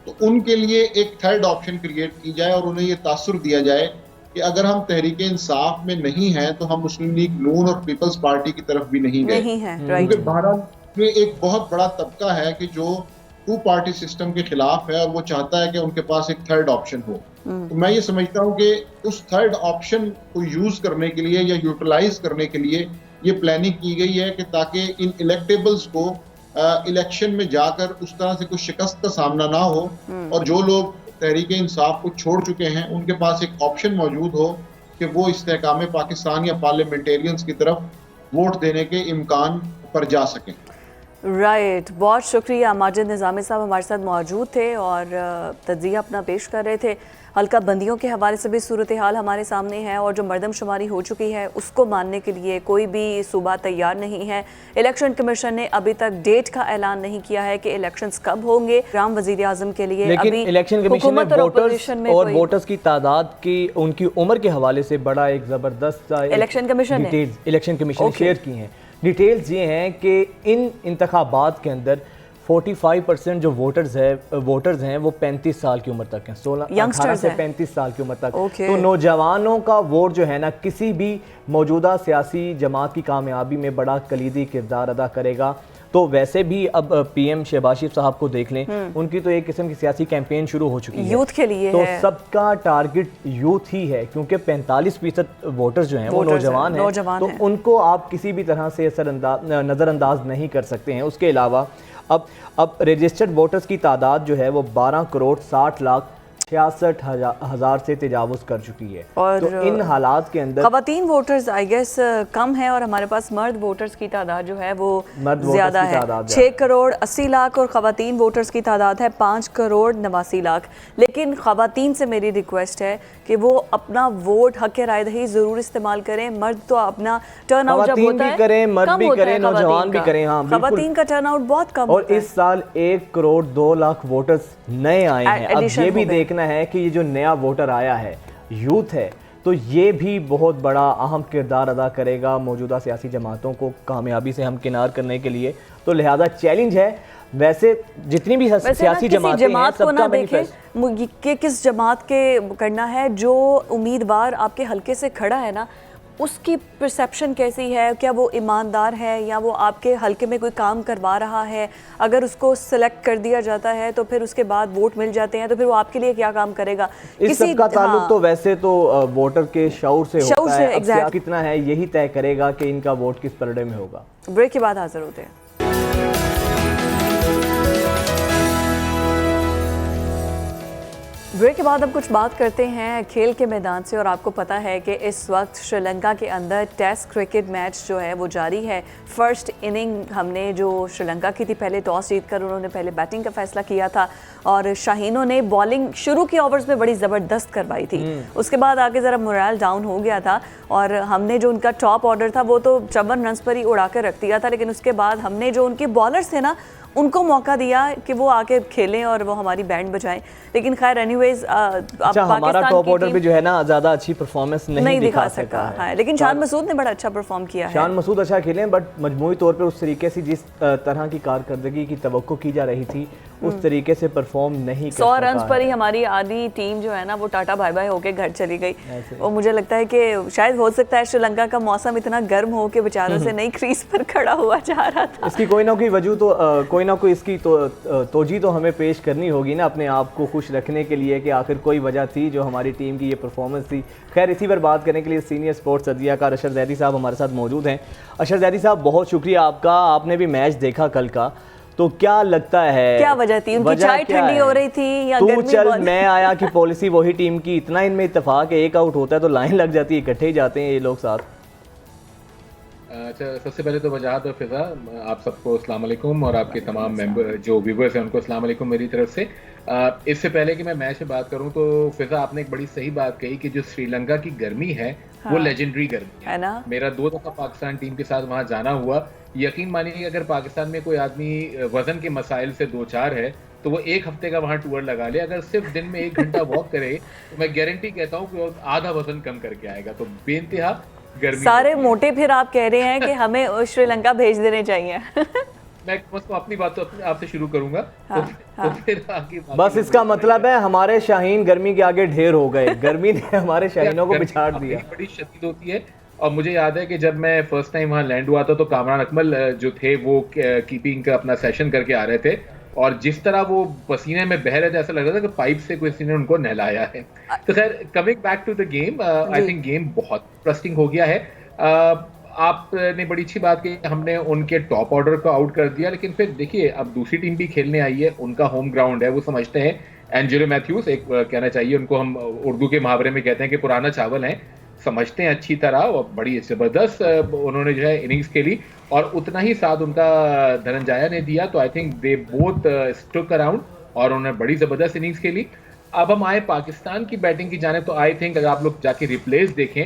[SPEAKER 5] तो उनके लिए एक थर्ड ऑप्शन क्रिएट की जाए और उन्हें ये तासुर दिया जाए कि अगर हम तहरीक इंसाफ में नहीं हैं तो हम मुस्लिम लीग नून और पीपल्स पार्टी की तरफ भी नहीं गए, क्योंकि भारत में एक बहुत बड़ा तबका है कि जो 2 पार्टी सिस्टम के खिलाफ है और वो चाहता है कि उनके पास एक थर्ड ऑप्शन हो। तो मैं ये समझता हूँ कि उस थर्ड ऑप्शन को यूज करने के लिए या यूटिलाइज करने के लिए ये प्लानिंग की गई है कि ताकि इन इलेक्टेबल्स को इलेक्शन में जाकर उस तरह से कोई शिकस्त का सामना ना हो और जो लोग तहरीक इंसाफ को छोड़ चुके हैं उनके पास एक ऑप्शन मौजूद हो कि वो इस्तेहकाम पाकिस्तान या पार्लियामेंटेरियंस की तरफ वोट देने के इम्कान पर जा सकें।
[SPEAKER 1] राइट, बहुत शुक्रिया। माजिद निज़ामी साहब हमारे साथ मौजूद थे और तज्ज़िया अपना पेश कर रहे थे। हल्का बंदियों के हवाले से भी सूरत हाल हमारे सामने है और जो मरदमशुमारी हो चुकी है उसको मानने के लिए कोई भी सूबा तैयार नहीं है। इलेक्शन कमीशन ने अभी तक डेट का ऐलान नहीं किया है कि इलेक्शंस कब होंगे राम वज़ीर आज़म के लिए।
[SPEAKER 2] लेकिन
[SPEAKER 1] अभी
[SPEAKER 2] इलेक्शन कमीशन ने वोटर्स और वोटर्स की तादाद की उनकी उम्र के हवाले से बड़ा एक ज़बरदस्त
[SPEAKER 1] इलेक्शन कमीशन
[SPEAKER 2] ने शेयर की हैं। डिटेल्स ये हैं कि इन इंतखाबात के अंदर 45% जो वोटर्स हैं वो 35 साल की उम्र तक हैं, 18 से 35 साल की उम्र तक। तो नौजवानों का वोट जो है ना किसी भी मौजूदा सियासी जमात की कामयाबी में बड़ा कलीदी किरदार अदा करेगा। तो वैसे भी अब पीएम शहबाज शरीफ साहब को देख लें, उनकी तो एक किस्म की सियासी कैंपेन शुरू हो चुकी है
[SPEAKER 1] यूथ के लिए।
[SPEAKER 2] तो सबका टारगेट यूथ ही है क्योंकि 45% वोटर्स जो हैं वो नौजवान हैं, तो उनको आप किसी भी तरह से नज़रअंदाज नहीं कर सकते हैं। उसके अलावा अब रजिस्टर्ड वोटर्स की तादाद जो है वो 12,60,66,000 से तजावुज कर चुकी है।
[SPEAKER 1] और
[SPEAKER 2] तो इन हालात के अंदर
[SPEAKER 1] ख़वातीन वोटर्स आई गेस कम है और हमारे पास मर्द वोटर्स की तादाद जो है वो ज़्यादा है, 6,80,00,000 और ख़वातीन वोटर्स की तादाद है 5,89,00,000। लेकिन ख़वातीन से मेरी रिक्वेस्ट है कि वो अपना वोट हक राय दही ज़रूर इस्तेमाल करें। मर्द तो अपना टर्न आउट जब होता है
[SPEAKER 2] करें, मर्द भी करें, नौजवान भी करें। हाँ,
[SPEAKER 1] ख़वातीन का टर्न आउट बहुत कम
[SPEAKER 2] और इस साल 1,02,00,000 वोटर्स नए आए हैं। अब ये भी देखना है कि ये जो नया वोटर आया है यूथ है, तो ये भी बहुत बड़ा अहम किरदार अदा करेगा मौजूदा सियासी जमातों को कामयाबी से हमकिनार करने के लिए। तो लिहाजा चैलेंज है। वैसे जितनी भी सियासी जमातें हैं सबका
[SPEAKER 1] देखें कि किस जमात के करना है, जो उम्मीदवार आपके हल्के से खड़ा है ना उसकी परसेप्शन कैसी है, क्या वो ईमानदार है या वो आपके हल्के में कोई काम करवा रहा है। अगर उसको सिलेक्ट कर दिया जाता है तो फिर उसके बाद वोट मिल जाते हैं तो फिर वो आपके लिए क्या काम करेगा।
[SPEAKER 2] इस सब का ताल्लुक तो वैसे तो वोटर के शऊर से होता है। अब क्या कितना है यही तय करेगा कि इनका वोट किस परडे में होगा।
[SPEAKER 1] ब्रेक के बाद हाजिर होते हैं। ब्रेक के बाद अब कुछ बात करते हैं खेल के मैदान से। और आपको पता है कि इस वक्त श्रीलंका के अंदर टेस्ट क्रिकेट मैच जो है वो जारी है। फर्स्ट इनिंग हमने जो श्रीलंका की थी, पहले टॉस जीतकर उन्होंने पहले बैटिंग का फैसला किया था और शाहीनों ने बॉलिंग शुरू के ओवर्स में बड़ी ज़बरदस्त करवाई थी। उसके बाद आगे ज़रा मोरल डाउन हो गया था और हमने जो उनका टॉप ऑर्डर था वो तो 54 रन पर ही उड़ा कर रख दिया था। लेकिन उसके बाद हमने जो उनके बॉलर्स थे ना उनको मौका दिया कि वो आके खेलें और वो हमारी बैंड बजाएं। लेकिन खैर एनीवेज
[SPEAKER 2] हमारा टॉप ऑर्डर भी जो है ना ज़्यादा अच्छी परफॉर्मेंस नहीं दिखा सका है।
[SPEAKER 1] लेकिन शान मसूद ने बड़ा अच्छा परफॉर्म किया है।
[SPEAKER 2] शान मसूद अच्छा खेले, बट मजमूई तौर पर उस तरीके से जिस तरह की कारकर्दगी की तवक्को की जा रही थी उस तरीके से परफॉर्म नहीं कर
[SPEAKER 1] 100 रन पर ही हमारी आधी टीम जो है ना वो टाटा बाय बाय होके घर चली गई। और मुझे लगता है कि शायद हो सकता है श्रीलंका का मौसम इतना गर्म हो के बेचारों से नई क्रीज पर खड़ा हुआ जा रहा था।
[SPEAKER 2] इसकी कोई ना कोई वजह तो कोई ना कोई इसकी तोजी तो हमें पेश करनी होगी ना अपने आप को खुश रखने के लिए कि आखिर कोई वजह थी जो हमारी टीम की ये परफॉर्मेंस थी। खैर इसी पर बात करने के लिए सीनियर स्पोर्ट्स तज्ज़ियाकार अशर जैदी साहब हमारे साथ मौजूद हैं। अशर जैदी साहब बहुत शुक्रिया आपका, आपने भी मैच देखा कल का, तो क्या लगता है क्या वजह थी? उनकी चाय ठंडी हो रही थी या तू चल मैं आया की पॉलिसी वही टीम की, इतना इनमें इत्तेफाक है, एक आउट होता है तो लाइन लग जाती है, इकट्ठे ही जाते हैं ये लोग साथ।
[SPEAKER 6] अच्छा, सबसे पहले तो वजाहत और फिजा आप सबको अस्सलाम वालेकुम और आपके तमाम मेंबर जो व्यूवर्स हैं उनको अस्सलाम वालेकुम मेरी तरफ से। इससे पहले कि मैं मैच से बात करूं तो फिजा आपने एक बड़ी सही बात कही कि जो श्रीलंका की गर्मी है वो लेजेंडरी गर्मी है ना। मेरा 2 दफा पाकिस्तान टीम के साथ वहां जाना हुआ। यकीन मानिए कि अगर पाकिस्तान में कोई आदमी वजन के मसाइल से 2-4 है तो वो 1 हफ्ते का वहां टूर लगा ले। अगर सिर्फ दिन में 1 घंटा वॉक करे तो मैं गारंटी कहता हूँ कि वो आधा वजन कम करके आएगा। तो बेइंतहा गर्मी सारे मोटे फिर आप कह रहे हैं कि हमें श्रीलंका भेज देने चाहिए। मैं उसको अपनी बात तो आपसे शुरू करूंगा।
[SPEAKER 1] हाँ,
[SPEAKER 6] तो फिर आगे
[SPEAKER 2] बस इसका मतलब है हमारे शाहीन गर्मी के आगे ढेर हो गए, गर्मी ने हमारे शाहीनों को बिछाड़ दिया।
[SPEAKER 6] बड़ी शदीद होती है। और मुझे याद है कि जब मैं फर्स्ट टाइम वहाँ लैंड हुआ था तो कामरान अकमल जो थे वो कीपिंग का अपना सेशन करके आ रहे थे, और जिस तरह वो पसीने में बह रहे थे ऐसा लग रहा था कि पाइप से किसी ने उनको नहलाया है। तो खैर coming back to the game, I think game बहुत इंटरेस्टिंग हो गया है। आपने बड़ी अच्छी बात की, हमने उनके टॉप ऑर्डर को आउट कर दिया, लेकिन फिर देखिए अब दूसरी टीम भी खेलने आई है, उनका होम ग्राउंड है, वो समझते हैं। एंजेलो मैथ्यूज, एक कहना चाहिए उनको, हम उर्दू के मुहावरे में कहते हैं कि पुराना चावल है, समझते हैं अच्छी तरह, और बड़ी जबरदस्त उन्होंने जो है इनिंग्स खेली, और उतना ही साथ उनका धनंजय ने दिया। तो I think they both stuck around और उन्होंने बड़ी जबरदस्त इनिंग्स खेली। अब हम आए पाकिस्तान की बैटिंग की जाने, तो आई थिंक अगर आप लोग जाके रिप्लेस देखें,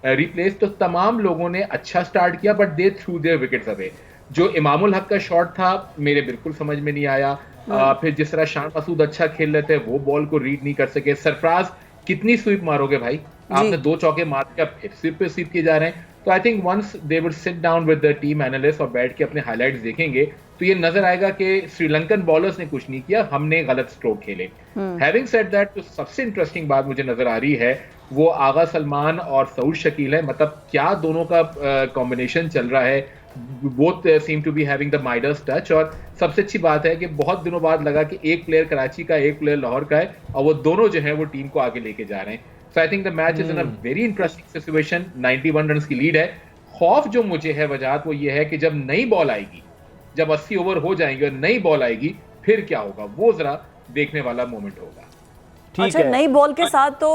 [SPEAKER 6] रिप्लेस तो तमाम लोगों ने अच्छा स्टार्ट किया, but they through their wickets away. जो इमामुल हक का शॉट था मेरे बिल्कुल समझ में नहीं आया। फिर जिस तरह शान मसूद अच्छा खेल रहे थे वो बॉल को रीड नहीं कर सके। सरफराज कितनी स्वीप मारोगे भाई, आपने 2 चौके मार के अब फिर स्वीप पे स्वीप किए जा रहे हैं। तो I think once they would sit down with the team analyst और बैठ के अपने हाइलाइट्स देखेंगे तो ये नजर आएगा कि श्रीलंकन बॉलर्स ने कुछ नहीं किया, हमने गलत स्ट्रोक खेले। हैविंग सेड दैट, तो सबसे इंटरेस्टिंग बात मुझे नजर आ रही है वो आगा सलमान और सऊद शकील है। मतलब क्या दोनों का कॉम्बिनेशन चल रहा है, both seem to be having the Midas touch. और सबसे अच्छी बात है कि बहुत दिनों बाद लगा कि एक प्लेयर कराची का, एक प्लेयर लाहौर का है, और वो दोनों जो है वो टीम को आगे लेके जा रहे हैं। So I think the match is in a very interesting situation. 91 run की लीड है। खौफ जो मुझे है वजाहत वो ये है कि जब नई बॉल आएगी, जब 80 ओवर हो जाएंगे और नई बॉल आएगी, फिर क्या होगा, वो जरा देखने वाला मोमेंट होगा।
[SPEAKER 1] अच्छा, नई बॉल के साथ तो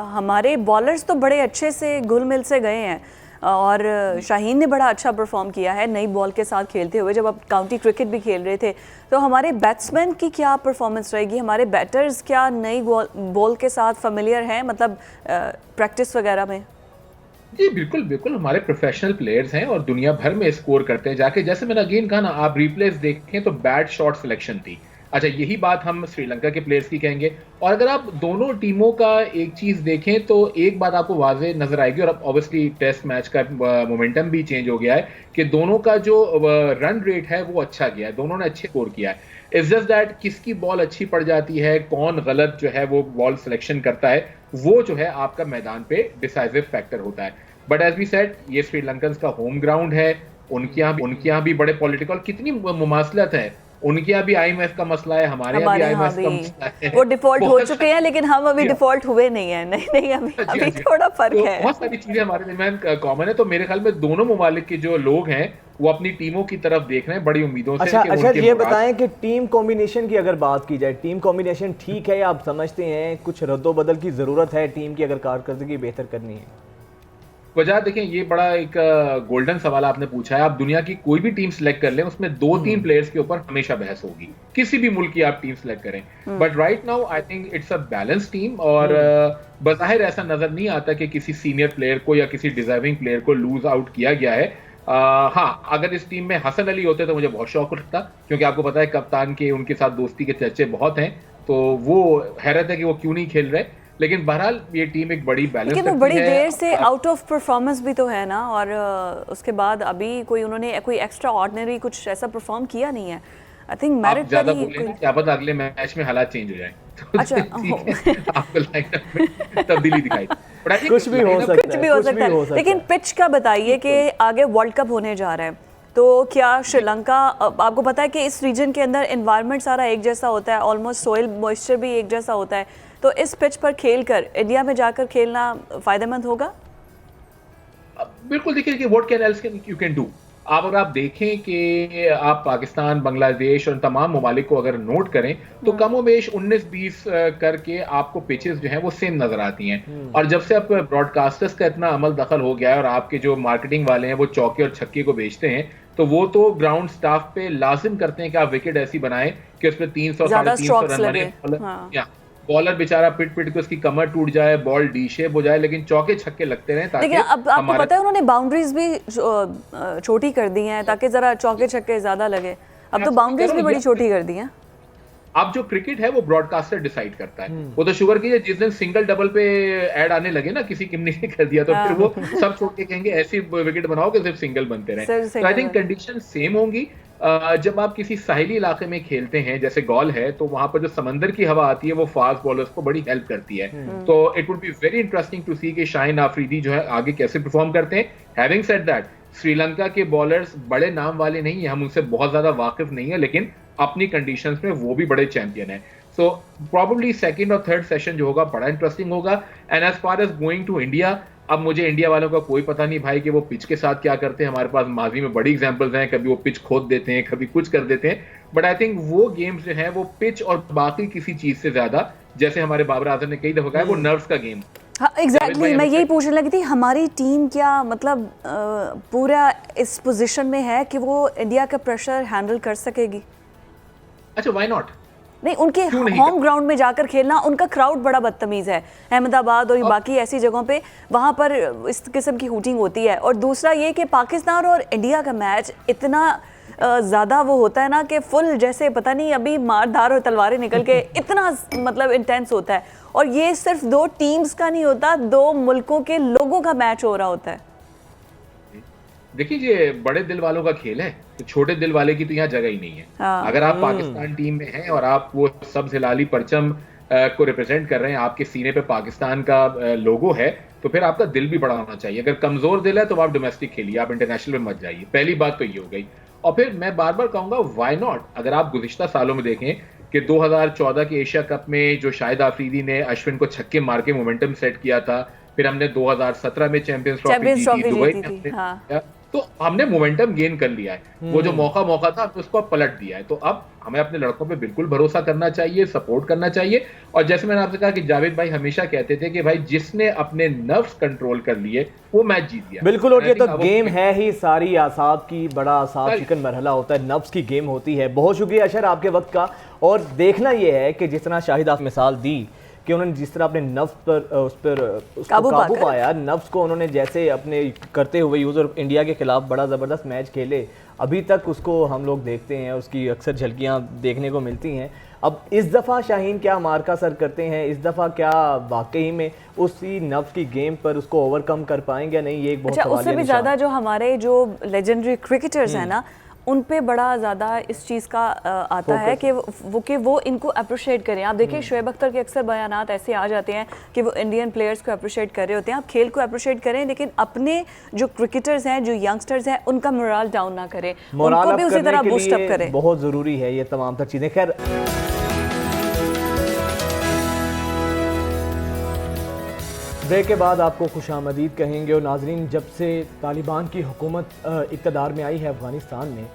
[SPEAKER 1] हमारे बॉलर्स तो बड़े अच्छे से घुल मिल से गए हैं, और शाहीन ने बड़ा अच्छा परफॉर्म किया है नई बॉल के साथ खेलते हुए। जब अब काउंटी क्रिकेट भी खेल रहे थे तो हमारे बैट्समैन की क्या परफॉर्मेंस रहेगी, हमारे बैटर्स क्या नई बॉल के साथ फेमिलियर हैं, मतलब प्रैक्टिस वगैरह में?
[SPEAKER 6] जी बिल्कुल बिल्कुल, हमारे प्रोफेशनल प्लेयर्स हैं और दुनिया भर में स्कोर करते हैं जाके। जैसे मैंने अगेन कहा ना, आप रिप्लेस देखें तो बैड शॉट सिलेक्शन थी। अच्छा, यही बात हम श्रीलंका के प्लेयर्स की कहेंगे। और अगर आप दोनों टीमों का एक चीज देखें तो एक बात आपको वाज़ेह नजर आएगी, और अब ऑब्वियसली टेस्ट मैच का मोमेंटम भी चेंज हो गया है कि दोनों का जो रन रेट है वो अच्छा गया है, दोनों ने अच्छे स्कोर किया है। इट्स जस्ट दैट किसकी बॉल अच्छी पड़ जाती है, कौन गलत जो है वो बॉल सिलेक्शन करता है, वो जो है आपका मैदान पे डिसाइसिव फैक्टर होता है। बट एज वी सेड, ये श्रीलंकन का होम ग्राउंड है, उनके यहाँ भी बड़े पॉलिटिकल कितनी मुमासलत है, उनके यहाँ भी IMF का मसला है, हमारे यहाँ भी IMF का मसला है।
[SPEAKER 1] वो डिफॉल्ट हो चुके हैं, लेकिन हम अभी डिफॉल्ट हुए नहीं है। नहीं अभी थोड़ा फर्क है।
[SPEAKER 6] बहुत सारी चीजें हमारे दरमियान कॉमन है। तो मेरे ख्याल में दोनों ममालिक के जो लोग हैं वो अपनी टीमों की तरफ देख रहे हैं बड़ी उम्मीदों से।
[SPEAKER 2] अच्छा, ये बताएं कि टीम कॉम्बिनेशन की अगर बात की जाए, टीम कॉम्बिनेशन ठीक है या आप समझते हैं कुछ रद्दोबदल की जरूरत है टीम की अगर कारकर्दगी बेहतर करनी है?
[SPEAKER 6] वजह देखें, ये बड़ा एक गोल्डन सवाल आपने पूछा है। आप दुनिया की कोई भी टीम सिलेक्ट कर लें, उसमें 2-3 प्लेयर्स के ऊपर हमेशा बहस होगी, किसी भी मुल्क की आप टीम सिलेक्ट करें। But right now I think it's a balance team, और बज़ाहिर ऐसा नजर नहीं आता कि किसी सीनियर प्लेयर को या किसी डिजर्विंग प्लेयर को लूज आउट किया गया है। हाँ, अगर इस टीम में हसन अली होते तो मुझे बहुत शौक लगता, क्योंकि आपको पता है कप्तान के उनके साथ दोस्ती के चर्चे बहुत हैं, तो वो हैरत है कि वो क्यों नहीं खेल रहे। लेकिन बहरहाल ये टीम एक बड़ी बैलेंस
[SPEAKER 1] लेकिन वो बड़ी देर से आउट ऑफ परफॉर्मेंस भी तो है ना, और उसके बाद अभी उन्होंने कोई एक्स्ट्रा ऑर्डिनरी कुछ ऐसा परफॉर्म किया नहीं है। आई थिंक मेरिट
[SPEAKER 6] ज्यादा बोलेंगे, क्या पता अगले मैच में हालात चेंज हो जाए तो
[SPEAKER 1] अच्छा
[SPEAKER 6] आपको लाइनअप में तब्दीली दिखाई,
[SPEAKER 2] कुछ भी हो सकता है।
[SPEAKER 1] लेकिन पिच का बताइए कि आगे वर्ल्ड कप होने जा रहा है, तो क्या श्रीलंका, आपको पता है कि इस रीजन के अंदर एनवायरनमेंट सारा एक जैसा होता है, ऑलमोस्ट सोइल मॉइस्चर भी एक जैसा होता है, तो इस पिच पर खेलकर इंडिया में जाकर खेलना फायदेमंद होगा?
[SPEAKER 6] बिल्कुल। देखिए कि what can else you can do. अगर आप देखें कि आप पाकिस्तान, बांग्लादेश और तमाम ममालिक को अगर नोट करें तो कमोबेश 19-20 करके आपको पिचेस जो हैं वो सेम नजर आती हैं। और जब से अब ब्रॉडकास्टर्स का इतना अमल दखल हो गया है और आपके जो मार्केटिंग वाले हैं वो चौके और छक्के को बेचते हैं, तो वो तो ग्राउंड स्टाफ पे लाजिम करते हैं कि आप विकेट ऐसी बनाएं कि उसमें 300-350 रन बने। बॉलर बेचारा पिट के उसकी कमर टूट जाए, बॉल डी शेप हो जाए, लेकिन चौके छक्के लगते रहे।
[SPEAKER 1] लेकिन अब आपको पता है उन्होंने बाउंड्रीज भी छोटी कर दी हैं ताकि जरा चौके छक्के ज्यादा लगे। अब तो बाउंड्रीज भी बड़ी छोटी कर दी हैं।
[SPEAKER 6] अब जो क्रिकेट है वो ब्रॉडकास्टर डिसाइड करता है। वो तो शुगर कीजिए, जिस दिन सिंगल डबल पे ऐड आने लगे ना, किसी टीम ने कर दिया तो फिर वो सब छोड़ के कहेंगे ऐसी विकेट बनाओ कि सिर्फ सिंगल बनते रहे। तो आई थिंक कंडीशन सेम होंगी। जब आप किसी साहिली इलाके में खेलते हैं जैसे गॉल है, तो वहां पर जो समंदर की हवा आती है वो फास्ट बॉलर्स को बड़ी हेल्प करती है। तो it would be very interesting to see कि शाहीन आफरीदी जो है आगे कैसे परफॉर्म करते हैं। हैविंग सेड दैट, श्रीलंका के बॉलर्स बड़े नाम वाले नहीं है, हम उनसे बहुत ज्यादा वाकिफ नहीं है, लेकिन अपनी कंडीशंस में वो भी बड़े चैंपियन है। सो प्रॉब्ली सेकंड और थर्ड सेशन जो होगा बड़ा इंटरेस्टिंग होगा। And as far as going to India, अब मुझे इंडिया वालों का कोई पता नहीं भाई कि वो पिच के साथ क्या करते हैं। हमारे पास माजी में बड़ी एग्जांपल्स हैं, कभी वो पिच खोद देते हैं, कभी कुछ कर देते हैं, बट आई थिंक वो गेम्स जो है वो पिच और बाकी किसी चीज से ज्यादा, जैसे हमारे बाबर आजम ने कई दफा कहा, वो नर्व्स का गेम।
[SPEAKER 1] हाँ एग्जैक्टली, मैं यही पूछने लगी थी, हमारी टीम क्या मतलब पूरा इस पोजीशन में है कि वो इंडिया का प्रेशर हैंडल कर सकेगी?
[SPEAKER 6] अच्छा, व्हाई नॉट?
[SPEAKER 1] नहीं, उनके होम ग्राउंड में जाकर खेलना, उनका क्राउड बड़ा बदतमीज है, अहमदाबाद और बाकी ऐसी जगहों पे वहाँ पर इस किस्म की हूटिंग होती है। और दूसरा ये कि पाकिस्तान और इंडिया का मैच इतना ज़्यादा वो होता है ना कि फुल जैसे पता नहीं अभी मारधार और तलवारें निकल के इतना मतलब इंटेंस होता है। और ये सिर्फ दो टीम्स का नहीं होता, दो मुल्कों के लोगों का मैच हो रहा होता है।
[SPEAKER 6] देखिए, ये बड़े दिल वालों का खेल है, तो छोटे दिल वाले की तो यहाँ जगह ही नहीं है। अगर आप पाकिस्तान टीम में हैं और आप वो सब्ज हिलाली परचम को रिप्रेजेंट कर रहे हैं, आपके सीने पे पाकिस्तान का लोगो है, तो फिर आपका दिल भी बड़ा होना चाहिए। अगर कमजोर दिल है तो आप डोमेस्टिक खेलिए, आप इंटरनेशनल में मत जाइए। पहली बात तो ये हो गई। और फिर मैं बार बार कहूंगा, व्हाई नॉट? अगर आप गुज़िश्ता सालों में देखें कि 2014 के एशिया कप में जो शाहिद आफरीदी ने अश्विन को छक्के मार के मोमेंटम सेट किया था, फिर हमने 2017 में चैंपियंस ट्रॉफी जीती, दुबई में तो हमने मोमेंटम गेन कर लिया है। वो जो मौका था हमने उसको पलट दिया है। तो अब हमें अपने लड़कों पे बिल्कुल भरोसा करना चाहिए, सपोर्ट करना चाहिए। और जैसे मैंने आपसे कहा कि जावेद भाई हमेशा कहते थे कि भाई जिसने अपने नर्व्स कंट्रोल कर लिए वो मैच जीत गया।
[SPEAKER 2] बिल्कुल, और ये तो गेम है ही सारी आसाब की, बड़ा आसाब चिकन मरहला होता है, नर्व्स की गेम होती है। बहुत शुक्रिया अशर आपके वक्त का। और देखना ये है कि जिस तरह शाहिद आप मिसाल दी कि उन्होंने जिस तरह अपने नफ्स पर उसको काबू पाया, नफ्स को उन्होंने जैसे अपने करते हुए यूज़ और इंडिया के खिलाफ बड़ा ज़बरदस्त मैच खेले, अभी तक उसको हम लोग देखते हैं, उसकी अक्सर झलकियाँ देखने को मिलती हैं। अब इस दफ़ा शाहीन क्या मार्का सर करते हैं, इस दफ़ा क्या वाकई में उसी नफ्स की गेम पर उसको ओवरकम कर पाएंगे या नहीं, ये एक बहुत सवालिया निशान।
[SPEAKER 1] उससे भी ज़्यादा जो हमारे जो लेजेंडरी क्रिकेटर्स हैं ना, उन पे बड़ा ज़्यादा इस चीज़ का आता है कि वो इनको अप्रिशिएट करें। आप देखिए शोएब अख्तर के अक्सर बयानात ऐसे आ जाते हैं कि वो इंडियन प्लेयर्स को अप्रिशिएट कर रहे होते हैं। आप खेल को अप्रिशिएट करें, लेकिन अपने जो क्रिकेटर्स हैं, जो यंगस्टर्स हैं, उनका मोरल डाउन ना करें, उनको भी उसी तरह बूस्ट अप करें।
[SPEAKER 2] बहुत ज़रूरी है ये तमाम तर चीज़ें। खैर, ब्रेक के बाद आपको खुशामदीद कहेंगे। और नाजरीन, जब से तालिबान की हुकूमत इक़्तिदार में आई है अफ़गानिस्तान में,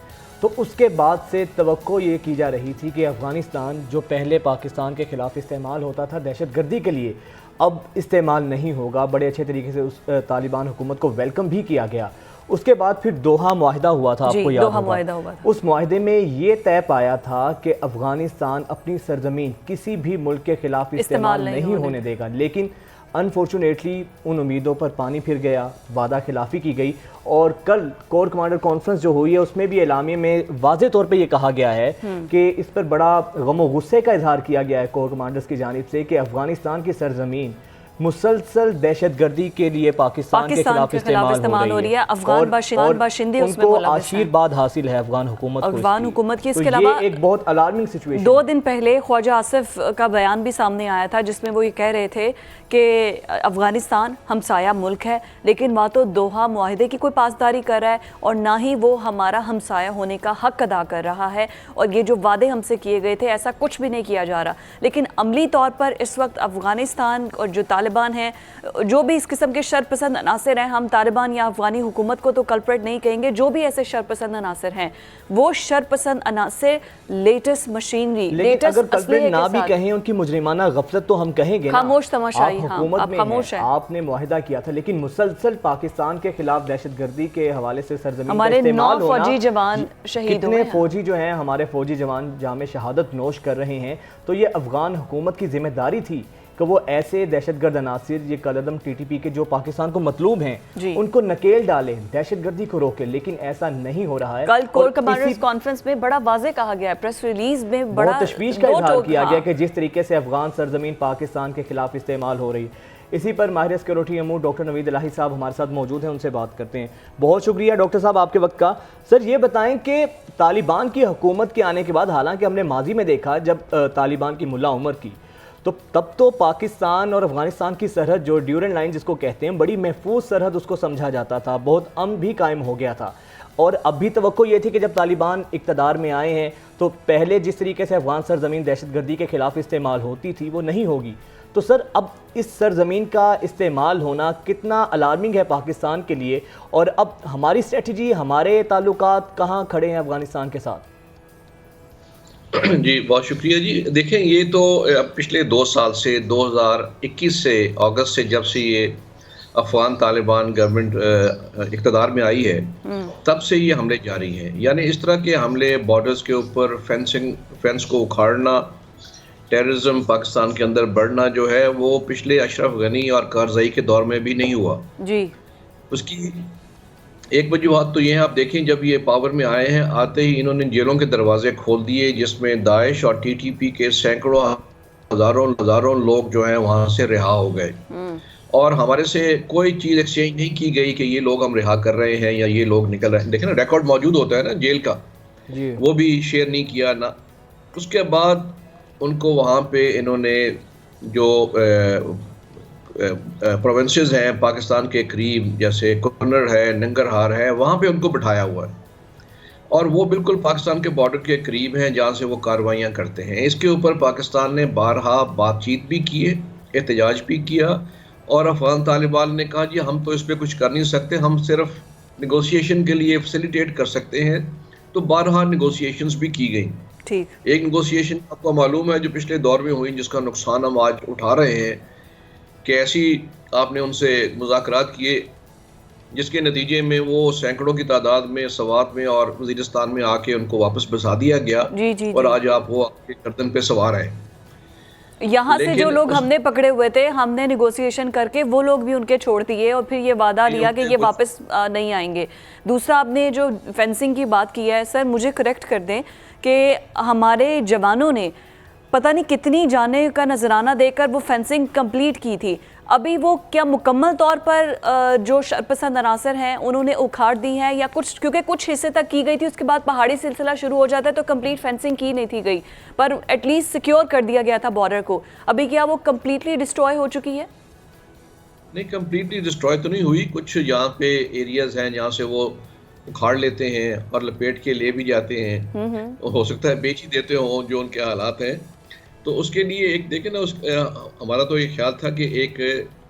[SPEAKER 2] तो उसके बाद से तवक्को ये की जा रही थी कि अफ़गानिस्तान जो पहले पाकिस्तान के ख़िलाफ़ इस्तेमाल होता था दहशतगर्दी के लिए, अब इस्तेमाल नहीं होगा। बड़े अच्छे तरीके से उस तालिबान हुकूमत को वेलकम भी किया गया। उसके बाद फिर दोहा मुआहिदा हुआ था, आपको याद होगा। उस मुआहिदे में ये तय पाया था कि अफ़गानिस्तान अपनी सरजमीन किसी भी मुल्क के ख़िलाफ़ इस्तेमाल नहीं होने देगा। लेकिन अनफॉर्चुनेटली उन उम्मीदों पर पानी फिर गया, वादा खिलाफी की गई। और कल कोर कमांडर कॉन्फ्रेंस जो हुई है उसमें भी एलामिये में वाज़े तौर पे ये कहा गया है कि इस पर बड़ा गम और गुस्से का इजहार किया गया है कोर कमांडर्स की जानिब से कि अफ़गानिस्तान की सरजमीन मुसलसल दहशतगर्दी के लिए पाकिस्तान के खिलाफ इस्तेमाल हो रही है।
[SPEAKER 1] अफगान बाशिंदे उसमें
[SPEAKER 2] उनको आशीर्वाद हासिल है अफगान हुकूमत की।
[SPEAKER 1] इसके अलावा
[SPEAKER 2] एक बहुत अलार्मिंग सिचुएशन,
[SPEAKER 1] 2 दिन पहले ख्वाजा आसिफ का बयान भी सामने आया था जिसमें वो ये कह रहे थे कि अफगानिस्तान हमसाया मुल्क है, लेकिन वहाँ तो दोहा मुआहिदे की कोई पासदारी कर रहा है और ना ही वो हमारा हमसाया होने का हक अदा कर रहा है। और ये जो वादे हमसे किए गए थे ऐसा कुछ भी नहीं किया जा रहा। लेकिन अमली तौर पर इस वक्त अफगानिस्तान और जो तालिबान हैं, जो भी इस किस्म के शरपसंद अनासर हैं, हम तालिबान या अफगानी हुकूमत को तो कल्प्रेट नहीं कहेंगे, जो भी ऐसे शरपसंद अनासर हैं वो शरपसंद अनासर लेटेस्ट मशीनरी, लेटेस्ट असलहे
[SPEAKER 2] ना भी कहें, उनकी मुजरिमाना गफलत तो हम कहेंगे।
[SPEAKER 1] खामोश तमाशाई,
[SPEAKER 2] हुकूमत में है, आपने मुआहिदा किया था, लेकिन मुसलसल पाकिस्तान के खिलाफ दहशतगर्दी के हवाले से सरजमीन
[SPEAKER 1] हमारे 9 फौजी जवान शहीद हुए हैं।
[SPEAKER 2] कितने फौजी जो हैं हमारे फौजी जवान जामे शहादत नोश कर रहे हैं। तो ये अफगान हुकूमत की जिम्मेदारी थी कि वो ऐसे दहशतगर्द अनासिर, ये कलदम टीटीपी के जो पाकिस्तान को मतलूब हैं, उनको नकेल डालें, दहशतगर्दी को रोके। लेकिन ऐसा नहीं हो रहा है।
[SPEAKER 1] कल कोर कमांडर्स कॉन्फ्रेंस में बड़ा वाज़े कहा गया है, प्रेस रिलीज में बड़ा
[SPEAKER 2] तशवीश का इजहार किया गया कि जिस तरीके से अफगान सरजमीन पाकिस्तान के खिलाफ इस्तेमाल हो रही। इसी पर माहिर सिक्योरिटी अमूर डॉक्टर नवीद इलाही साहब हमारे साथ मौजूद हैं, उनसे बात करते हैं। बहुत शुक्रिया डॉक्टर साहब आपके वक्त का। सर ये बताएं कि तालिबान की हुकूमत के आने के बाद, हालांकि हमने माजी में देखा जब तालिबान की मुल्ला उमर की, तो तब तो पाकिस्तान और अफगानिस्तान की सरहद जो ड्यूरेंट लाइन जिसको कहते हैं, बड़ी महफूज सरहद उसको समझा जाता था, बहुत अमन भी कायम हो गया था। और अब भी तवक्को ये थी कि जब तालिबान इक़्तिदार में आए हैं तो पहले जिस तरीके से अफगान सरजमीन दहशतगर्दी के ख़िलाफ़ इस्तेमाल होती थी वो नहीं होगी। तो सर अब इस सरजमीन का इस्तेमाल होना कितना अलार्मिंग है पाकिस्तान के लिए, और अब हमारी स्ट्रेटजी, हमारे ताल्लुकात कहाँ खड़े हैं अफगानिस्तान के साथ?
[SPEAKER 7] जी बहुत शुक्रिया जी। देखें, ये तो पिछले 2 साल से 2021 से अगस्त से जब से ये अफगान तालिबान गवर्नमेंट इक़्तिदार में आई है तब से ये हमले जारी हैं। यानी इस तरह के हमले, बॉर्डर्स के ऊपर फेंस को उखाड़ना, टेररिज्म पाकिस्तान के अंदर बढ़ना जो है वो पिछले अशरफ गनी और कारज़ई के दौर में भी नहीं हुआ
[SPEAKER 1] जी।
[SPEAKER 7] उसकी एक वजूहत तो ये है, आप देखें जब ये पावर में आए हैं, आते ही इन्होंने जेलों के दरवाजे खोल दिए जिसमें दाइश और टीटीपी के सैकड़ों हज़ारों लोग जो हैं वहाँ से रिहा हो गए, और हमारे से कोई चीज़ एक्सचेंज नहीं की गई कि ये लोग हम रिहा कर रहे हैं या ये लोग निकल रहे हैं। देखें ना, रिकॉर्ड मौजूद होता है ना जेल का
[SPEAKER 2] जी।
[SPEAKER 7] वो भी शेयर नहीं किया ना। उसके बाद उनको वहाँ पे इन्होंने जो प्रोविंसेस हैं पाकिस्तान के करीब, जैसे कुन्नर है, नंगरहार है, वहाँ पे उनको बिठाया हुआ है और वो बिल्कुल पाकिस्तान के बॉर्डर के करीब हैं जहाँ से वो कार्रवाइयाँ करते हैं। इसके ऊपर पाकिस्तान ने बारहा बातचीत भी की, एहतजाज भी किया, और अफगान तालिबान ने कहा जी हम तो इस पर कुछ कर नहीं सकते, हम सिर्फ निगोशिएशन के लिए फैसिलिटेट कर सकते हैं। तो बारहा निगोशिएशंस भी की गई।
[SPEAKER 1] ठीक।
[SPEAKER 7] एक निगोशिएशन आपको मालूम है जो पिछले दौर में हुई, जिसका नुकसान हम आज उठा रहे हैं, कि ऐसी आपने उनसे मुज़ाकरात किए जिसके नतीजे में वो सैकड़ों की तादाद में सवात में और वज़ीरिस्तान में आके उनको वापस बसा दिया गया।
[SPEAKER 1] जी, जी,
[SPEAKER 7] और
[SPEAKER 1] जी।
[SPEAKER 7] आज आप वो आपके गर्दन पे सवार हैं।
[SPEAKER 1] यहाँ से जो लोग हमने पकड़े हुए थे, हमने निगोशिएशन करके वो लोग भी उनके छोड़ दिए और फिर ये वादा लिया कि ये वापस नहीं आएंगे। दूसरा, आपने जो फेंसिंग की बात की है, सर मुझे करेक्ट कर दें कि हमारे जवानों ने पता नहीं कितनी जाने का नजराना देकर वो फेंसिंग कंप्लीट की थी। अभी वो क्या मुकम्मल तौर पर जो शरपसंद अनासर हैं उन्होंने उखाड़ दी है, या कुछ, क्योंकि कुछ हिस्से तक की गई थी, उसके बाद पहाड़ी सिलसिला शुरू हो जाता है तो कंप्लीट फेंसिंग की नहीं थी गई, पर एटलीस्ट सिक्योर कर दिया गया था बॉर्डर को। अभी क्या वो कंप्लीटली डिस्ट्रॉय हो चुकी है?
[SPEAKER 7] नहीं, कंप्लीटली डिस्ट्रॉय तो नहीं हुई। कुछ यहाँ पे एरियाज हैं जहाँ से वो उखाड़ लेते हैं और लपेट के ले भी जाते हैं, हो सकता है बेच ही देते हों जो उनके हालात हैं। तो उसके लिए एक देखें ना, हमारा तो ये ख्याल था कि एक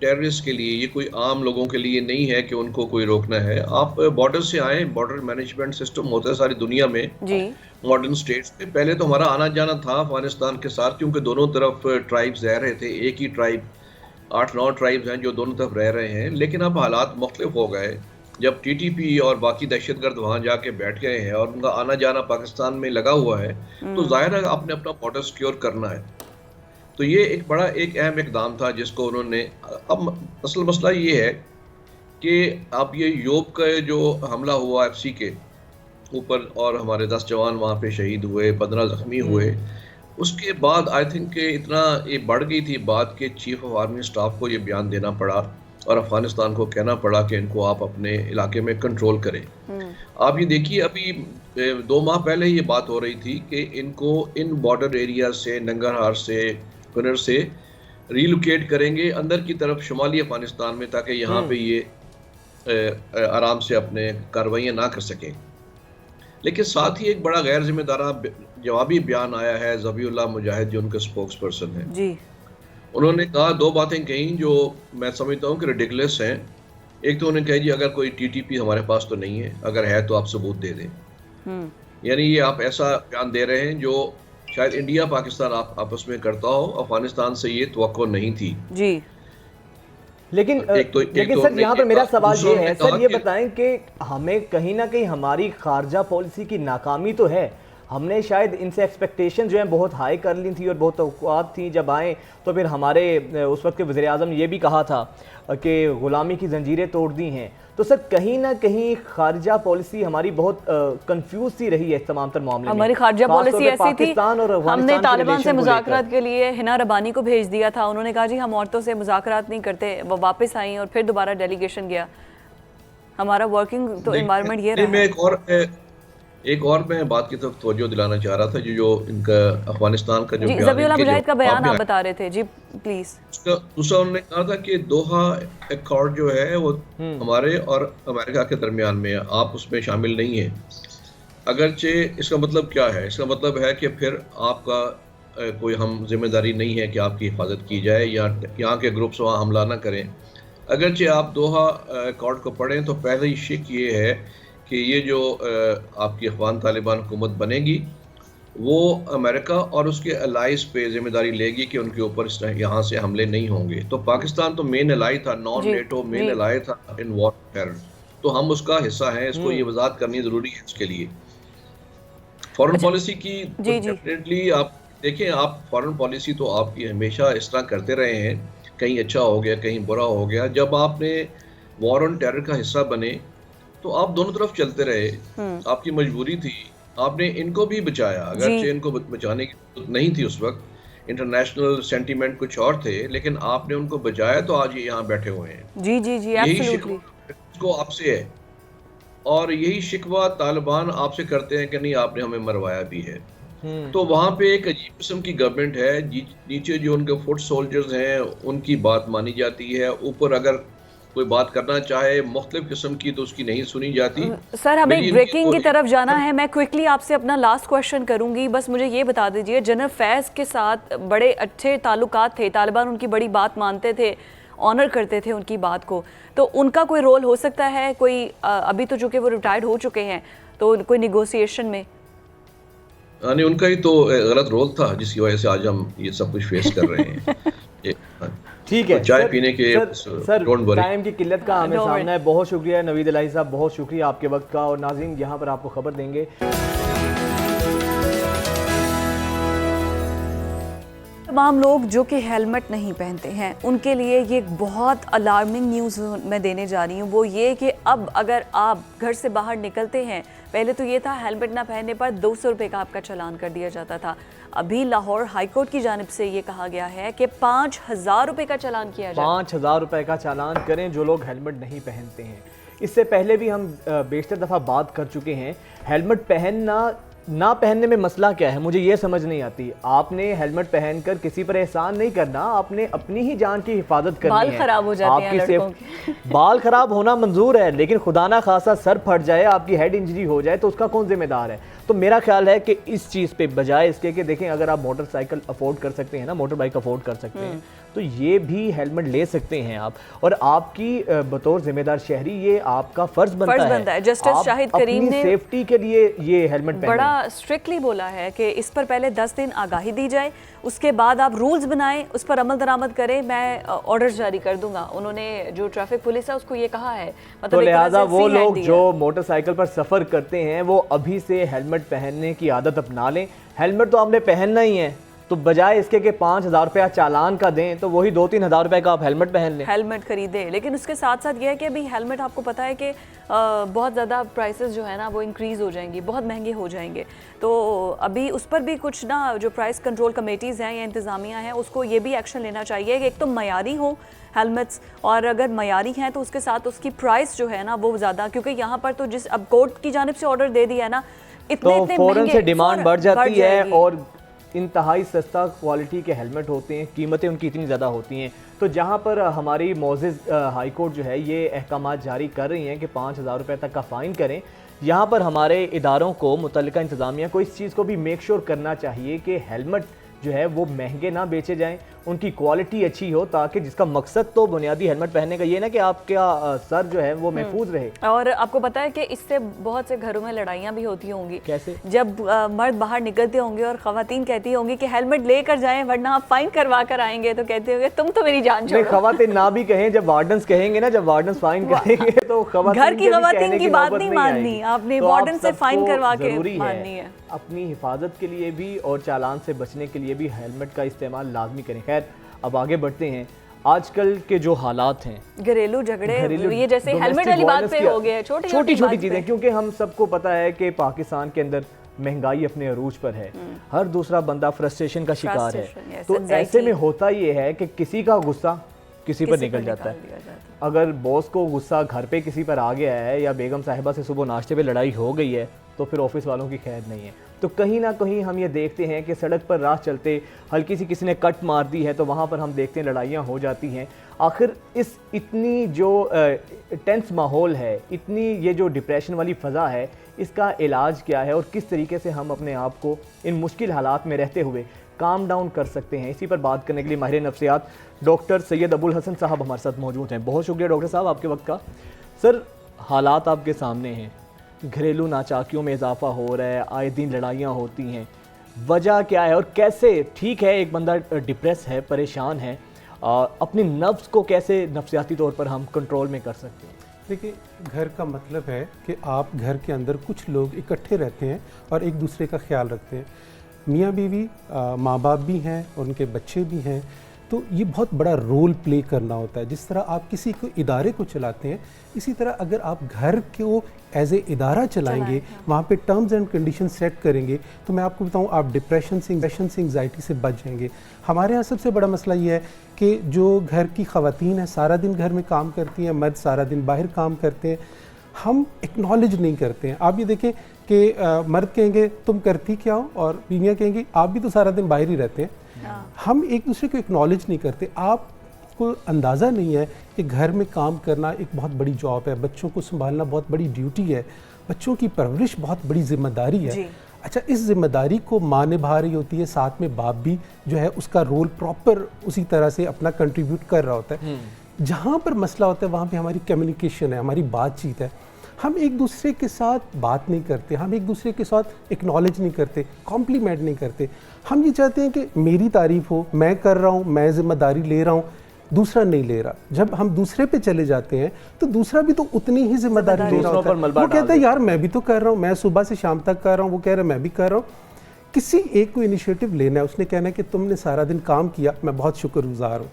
[SPEAKER 7] टेररिस्ट के लिए, ये कोई आम लोगों के लिए नहीं है कि उनको कोई रोकना है। आप बॉर्डर से आए, बॉर्डर मैनेजमेंट सिस्टम होता है सारी दुनिया में
[SPEAKER 1] जी।
[SPEAKER 7] मॉडर्न स्टेट्स में। पहले तो हमारा आना जाना था अफगानिस्तान के साथ, क्योंकि दोनों तरफ ट्राइब्स रह रहे थे, एक ही ट्राइब, 8-9 ट्राइब्स हैं जो दोनों तरफ रह रहे हैं। लेकिन अब हालात मुख्तलिफ हो गए, जब टीटीपी और बाकी दहशतगर्द वहाँ जाके बैठ गए हैं और उनका आना जाना पाकिस्तान में लगा हुआ है, तो जाहिर है आपने अपना बॉर्डर सिक्योर करना है। तो ये एक बड़ा एक अहम इकदाम था जिसको उन्होंने। अब असल मसला ये है कि आप ये योग का जो हमला हुआ FC के ऊपर और हमारे 10 जवान वहाँ पे शहीद हुए, 15 जख्मी हुए, उसके बाद आई थिंक इतना ये बढ़ गई थी बात के चीफ ऑफ आर्मी स्टाफ को ये बयान देना पड़ा और अफगानिस्तान को कहना पड़ा कि इनको आप अपने इलाके में कंट्रोल करें। आप ये देखिए, अभी 2 माह पहले ये बात हो रही थी कि इनको इन बॉर्डर एरिया से, नंगरहार से, कुनर से रिलोकेट करेंगे अंदर की तरफ शुमाली अफगानिस्तान में, ताकि यहाँ पे ये आराम से अपने कार्रवाइयाँ ना कर सकें। लेकिन साथ ही एक बड़ा गैर जिम्मेदारा जवाबी बयान आया है ज़बीउल्लाह मुजाहिद जो उनके स्पोक्स पर्सन हैं
[SPEAKER 1] जी।
[SPEAKER 7] उन्होंने कहा 2 बातें कही जो मैं समझता हूँ कि रिडिकुलस हैं। एक तो उन्होंने कहा जी अगर कोई टीटीपी हमारे पास तो नहीं है, अगर है तो आप सबूत दे दें। यानी ये आप ऐसा बयान दे रहे हैं जो शायद इंडिया पाकिस्तान आपस में करता हो, अफगानिस्तान से ये तवक्को नहीं थी जी।
[SPEAKER 2] लेकिन सर यहाँ पर मेरा सवाल ये है, सर ये बताएं कि हमें कहीं ना कहीं हमारी खारजा पॉलिसी की नाकामी तो है। हमने शायद इनसे एक्सपेक्टेशन जो है बहुत हाई कर ली थी और बहुत तवक्कुआत थी जब आए, तो फिर हमारे उस वक्त के वज़ीर आज़म ये भी कहा था कि ग़ुलामी की जंजीरें तोड़ दी हैं। तो सर कहीं ना कहीं खारजा पॉलिसी हमारी बहुत कंफ्यूज सी रही है इस तमाम तर मामले में।
[SPEAKER 1] हमारी खारजा पॉलिसी ऐसी थी, हमने तालिबान से मुज़ाकरात के लिए हिना रबानी को भेज दिया था, उन्होंने कहा जी हम औरतों से मुज़ाकरात नहीं करते, वो वापस आई और फिर दोबारा डेलीगेशन गया। हमारा वर्किंग तो एनवायरनमेंट ये रहा।
[SPEAKER 7] एक और मैं बात की तरफ तवज्जो दिलाना चाह रहा था, जो इनका अफगानिस्तान का जो
[SPEAKER 1] जी,
[SPEAKER 7] बयान
[SPEAKER 1] ज़बीउल्लाह
[SPEAKER 7] इनके
[SPEAKER 1] मुजाहिद का
[SPEAKER 7] जवाब
[SPEAKER 1] बयान
[SPEAKER 7] में
[SPEAKER 1] आप
[SPEAKER 7] आया,
[SPEAKER 1] बता रहे थे जी, प्लीज।
[SPEAKER 7] उसका दूसरा उन्होंने कहा था कि दोहा एकॉर्ड जो है वो हमारे और अमेरिका के दरमियान में है, आप उसमें शामिल नहीं है। अगरचे इसका मतलब क्या है? इसका मतलब है कि फिर आपका कोई हम जिम्मेदारी नहीं है कि आपकी हिफाजत की जाए या यहाँ के ग्रुप्स वहाँ हमला ना करें। अगरचे आप दोहा एकॉर्ड को पढ़ें तो पहले ही शिक ये है कि ये जो आपकी अफगान तालिबान हुकूमत बनेगी वो अमेरिका और उसके अलाइज पे जिम्मेदारी लेगी कि उनके ऊपर इस तरह यहाँ से हमले नहीं होंगे। तो पाकिस्तान तो मेन अलाई था, नॉन
[SPEAKER 1] जी,
[SPEAKER 7] नेटो मेन
[SPEAKER 1] जी।
[SPEAKER 7] अलाई था इन वॉर टेरर, तो हम उसका हिस्सा हैं, इसको ये वजाहत करनी ज़रूरी है इसके लिए। फॉरेन पॉलिसी की
[SPEAKER 1] जी, जी।
[SPEAKER 7] डेफिनेटली आप देखें, आप फॉरेन पॉलिसी तो आपकी हमेशा इस तरह करते रहे हैं, कहीं अच्छा हो गया कहीं बुरा हो गया। जब आपने वॉर ऑन टेरर का हिस्सा बने तो आप दोनों तरफ चलते रहे, आपकी मजबूरी थी, आपने इनको भी बचाया, अगरचे इनको बचाने की जरूरत नहीं थी उस वक्त, इंटरनेशनल सेंटीमेंट कुछ और थे, लेकिन आपने उनको बचाया तो आज ये यहाँ बैठे हुए हैं।
[SPEAKER 1] जी जी जी,
[SPEAKER 7] यही
[SPEAKER 1] एब्सोल्युटली।
[SPEAKER 7] शिकवा आपसे है और यही शिकवा तालिबान आपसे करते हैं कि नहीं आपने हमें मरवाया भी है। तो वहाँ पे एक अजीब किस्म की गवर्नमेंट है, नीचे जो उनके फुट सोल्जर्स हैं उनकी बात मानी जाती है, ऊपर अगर कोई बात करना चाहे मुख्तलिफ किस्म की तो उसकी नहीं सुनी जाती।
[SPEAKER 1] सर हमें
[SPEAKER 7] मेरी
[SPEAKER 1] ब्रेकिंग
[SPEAKER 7] इनकी
[SPEAKER 1] की तरफ जाना है, मैं क्विकली आपसे अपना लास्ट क्वेश्चन करूंगी, बस मुझे ये बता दीजिए, जनरल फैज़ के साथ बड़े अच्छे ताल्लुकात थे, तालिबान उनकी बड़ी बात मानते थे, ऑनर करते थे उनकी बात को, तो उनका कोई रोल हो सकता है कोई, अभी तो चूँकि वो रिटायर्ड हो चुके हैं, तो कोई निगोसिएशन में?
[SPEAKER 7] नहीं, उनका ही तो गलत रोल था जिसकी वजह से आज हम ये सब कुछ फेस कर रहे हैं।
[SPEAKER 2] ठीक है
[SPEAKER 7] तो चाय
[SPEAKER 2] सर,
[SPEAKER 7] पीने के
[SPEAKER 2] सर
[SPEAKER 7] डोंट वरी।
[SPEAKER 2] टाइम की किल्लत का हमें
[SPEAKER 1] Don't worry.
[SPEAKER 2] सामना है। बहुत शुक्रिया नवीद इलाही साहब, बहुत शुक्रिया आपके वक्त का। और नाज़रीन यहाँ पर आपको खबर देंगे,
[SPEAKER 1] तमाम लोग जो कि हेलमेट नहीं पहनते हैं उनके लिए ये एक बहुत अलार्मिंग न्यूज़ मैं देने जा रही हूँ। वो ये कि अब अगर आप घर से बाहर निकलते हैं, पहले तो ये था हेलमेट ना पहनने पर 200 रुपये का आपका चालान कर दिया जाता था, अभी लाहौर हाईकोर्ट की जानिब से ये कहा गया है कि 5,000 रुपये का चालान किया जाए।
[SPEAKER 2] 5,000 रुपए का चालान करें जो लोग हेलमेट नहीं पहनते हैं। इससे पहले भी हम बेशतर दफ़ा बात कर चुके हैं, हेलमेट पहनना ना पहनने में मसला क्या है, मुझे ये समझ नहीं आती। आपने हेलमेट पहनकर किसी पर एहसान नहीं करना, आपने अपनी ही जान की हिफाजत करनी
[SPEAKER 1] बाल
[SPEAKER 2] है।
[SPEAKER 1] खराब हो जाते हैं लड़कों के।
[SPEAKER 2] बाल खराब होना मंजूर है, लेकिन खुदा ना खासा सर फट जाए, आपकी हेड इंजरी हो जाए तो उसका कौन जिम्मेदार है? तो मेरा ख्याल है कि इस चीज़ पे बजाय इसके कि देखें, अगर आप मोटरसाइकिल अफोर्ड कर सकते हैं ना, मोटर बाइक अफोर्ड कर सकते हैं, तो ये भी हेलमेट ले सकते हैं आप। और आपकी बतौर जिम्मेदार शहरी ये आपका फर्ज बनता है।
[SPEAKER 1] जस्टिस शाहिद करीम ने
[SPEAKER 2] सेफ्टी के लिए ये हेलमेट
[SPEAKER 1] बड़ा स्ट्रिक्टली बोला है कि इस पर पहले 10 दिन आगाही दी जाए, उसके बाद आप रूल्स बनाएं, उस पर अमल दरामद करें, मैं ऑर्डर जारी कर दूंगा। उन्होंने जो ट्रैफिक पुलिस है उसको ये कहा है, मतलब
[SPEAKER 2] तो लिहाजा वो
[SPEAKER 1] free hand
[SPEAKER 2] लोग
[SPEAKER 1] दिया
[SPEAKER 2] जो
[SPEAKER 1] है।
[SPEAKER 2] मोटरसाइकिल पर सफ़र करते हैं वो अभी से हेलमेट पहनने की आदत अपना लें। हेलमेट तो आपने पहनना ही है, तो बजाय इसके कि 5,000 रुपया चालान का दें तो वही 2-3 हज़ार रुपये का आप हेलमेट पहन लें।
[SPEAKER 1] हेलमेट खरीदे, लेकिन उसके साथ साथ यह है कि अभी हेलमेट आपको पता है कि बहुत ज़्यादा प्राइसेस जो है ना वो इंक्रीज़ हो जाएंगी, बहुत महंगे हो जाएंगे, तो अभी उस पर भी कुछ ना जो प्राइस कंट्रोल कमेटीज़ हैं या इंतज़ामिया हैं उसको ये भी एक्शन लेना चाहिए कि एक तो मयारी हो हेलमेट्स, और अगर मयारी हैं तो उसके साथ उसकी प्राइस जो है ना वो ज़्यादा, क्योंकि यहाँ पर तो जिस अब कोर्ट की जानिब से ऑर्डर दे दिया है ना, इतने
[SPEAKER 2] तो
[SPEAKER 1] इतने
[SPEAKER 2] फ़ौरन
[SPEAKER 1] महंगे
[SPEAKER 2] से डिमांड बढ़ जाती है
[SPEAKER 1] जाएगी।
[SPEAKER 2] और इंतहाई सस्ता क्वालिटी के हेलमेट होते हैं, कीमतें उनकी इतनी ज़्यादा होती हैं। तो जहाँ पर हमारी मोअज़्ज़ज़ हाई कोर्ट जो है ये अहकाम जारी कर रही हैं कि 5,000 रुपये तक का फ़ाइन करें, यहाँ पर हमारे इदारों को, मुतल्लिका इंतज़ामिया को इस चीज़ को भी मेक श्योर करना चाहिए कि हेलमेट जो है वो महंगे ना बेचे जाएं, उनकी क्वालिटी अच्छी हो, ताकि जिसका मकसद तो बुनियादी हेलमेट पहनने का ये ना कि आपका सर जो है वो महफूज रहे।
[SPEAKER 1] और आपको पता है कि इससे बहुत से घरों में लड़ाइयाँ भी होती होंगी।
[SPEAKER 2] कैसे?
[SPEAKER 1] जब मर्द बाहर निकलते होंगे और ख़वातीन कहती होंगी कि हेलमेट लेकर जाएं वरना आप फाइन करवा कर आएंगे, तो कहते होंगे तुम तो मेरी जान छोड़ो।
[SPEAKER 2] ख़वातीन ना भी कहें, जब वार्डन्स कहेंगे ना, जब वार्डन्स फाइन करेंगे तो
[SPEAKER 1] घर की ख़वातीन की बात नहीं माननी, आपने वार्डन से फाइन करवा के माननी है।
[SPEAKER 2] अपनी हिफाजत के लिए भी और चालान से बचने के लिए भी हेलमेट का इस्तेमाल लाजमी करें। खैर अब आगे बढ़ते हैं। आजकल के जो हालात हैं,
[SPEAKER 1] घरेलू झगड़े, ये जैसे हेलमेट वाली बात पे हो गए, छोटी
[SPEAKER 2] छोटी चीज़ें, क्योंकि हम सबको पता है कि पाकिस्तान के अंदर महंगाई अपने अरूज पर है, हर दूसरा बंदा फ्रस्ट्रेशन का शिकार है। तो ऐसे में होता ये है कि किसी का गुस्सा किसी पर निकल जाता है। अगर बॉस को गुस्सा घर पे किसी पर आ गया है या बेगम साहिबा से सुबह नाश्ते पे लड़ाई हो गई है तो फिर ऑफिस वालों की खैर नहीं है। तो कहीं ना कहीं हम ये देखते हैं कि सड़क पर राह चलते हल्की सी किसी ने कट मार दी है तो वहाँ पर हम देखते हैं लड़ाइयाँ हो जाती हैं। आखिर इस इतनी जो टेंस माहौल है, इतनी ये जो डिप्रेशन वाली फ़ज़ा है, इसका इलाज क्या है और किस तरीके से हम अपने आप को इन मुश्किल हालात में रहते हुए काम डाउन कर सकते हैं? इसी पर बात करने के लिए माहिर नफ्सियात डॉक्टर सैयद अबुल हसन साहब हमारे साथ मौजूद हैं। बहुत शुक्रिया डॉक्टर साहब आपके वक्त का। सर, हालात आपके सामने हैं, घरेलू नाचाकियों में इजाफा हो रहा है, आए दिन लड़ाइयाँ होती हैं, वजह क्या है और कैसे, ठीक है एक बंदा डिप्रेस है, परेशान है, अपने नफ्स को कैसे नफ्सियाती तौर पर हम कंट्रोल में कर सकते हैं?
[SPEAKER 8] देखिए, घर का मतलब है कि आप घर के अंदर कुछ लोग इकट्ठे रहते हैं और एक दूसरे का ख्याल रखते हैं। मियाँ बीवी, माँ बाप भी हैं और उनके बच्चे भी हैं, तो ये बहुत बड़ा रोल प्ले करना होता है। जिस तरह आप किसी को इदारे को चलाते हैं, इसी तरह अगर आप घर को एज ए इदारा चलाएंगे, वहाँ पे टर्म्स एंड कंडीशन सेट करेंगे, तो मैं आपको बताऊँ आप डिप्रेशन से एंग्जाइटी से बच जाएंगे। हमारे यहाँ सबसे बड़ा मसला ये है कि जो घर की ख़वातीन हैं सारा दिन घर में काम करती हैं, मर्द सारा दिन बाहर काम करते हैं, हम एक्नॉलेज नहीं करते हैं। आप ये देखें कि मर्द कहेंगे तुम करती क्या हो और बीवियाँ कहेंगी आप भी तो सारा दिन बाहर ही रहते हैं। हम एक दूसरे को एक्नॉलेज नहीं करते। आपको अंदाज़ा नहीं है कि घर में काम करना एक बहुत बड़ी जॉब है, बच्चों को संभालना बहुत बड़ी ड्यूटी है, बच्चों की परवरिश बहुत बड़ी जिम्मेदारी है। अच्छा, इस जिम्मेदारी को माँ निभा रही होती है, साथ में बाप भी जो है उसका रोल प्रॉपर उसी तरह से अपना कंट्रीब्यूट कर रहा होता है। जहाँ पर मसला होता है वहाँ पे हमारी कम्युनिकेशन है, हमारी बातचीत है। हम एक दूसरे के साथ बात नहीं करते, हम एक दूसरे के साथ एक्नॉलेज नहीं करते, कॉम्प्लीमेंट नहीं करते। हम ये चाहते हैं कि मेरी तारीफ हो, मैं कर रहा हूँ, मैं जिम्मेदारी ले रहा हूँ, दूसरा नहीं ले रहा। जब हम दूसरे पे चले जाते हैं तो दूसरा भी तो उतनी ही जिम्मेदारी ले रहा होता है। वो कहता है यार मैं भी तो कर रहा हूँ, मैं सुबह से शाम तक कर रहा हूँ, वो कह रहा है मैं भी कर रहा हूँ। किसी एक को इनिशिएटिव लेना है, उसने कहना है कि तुमने सारा दिन काम किया, मैं बहुत शुक्रगुजार हूँ।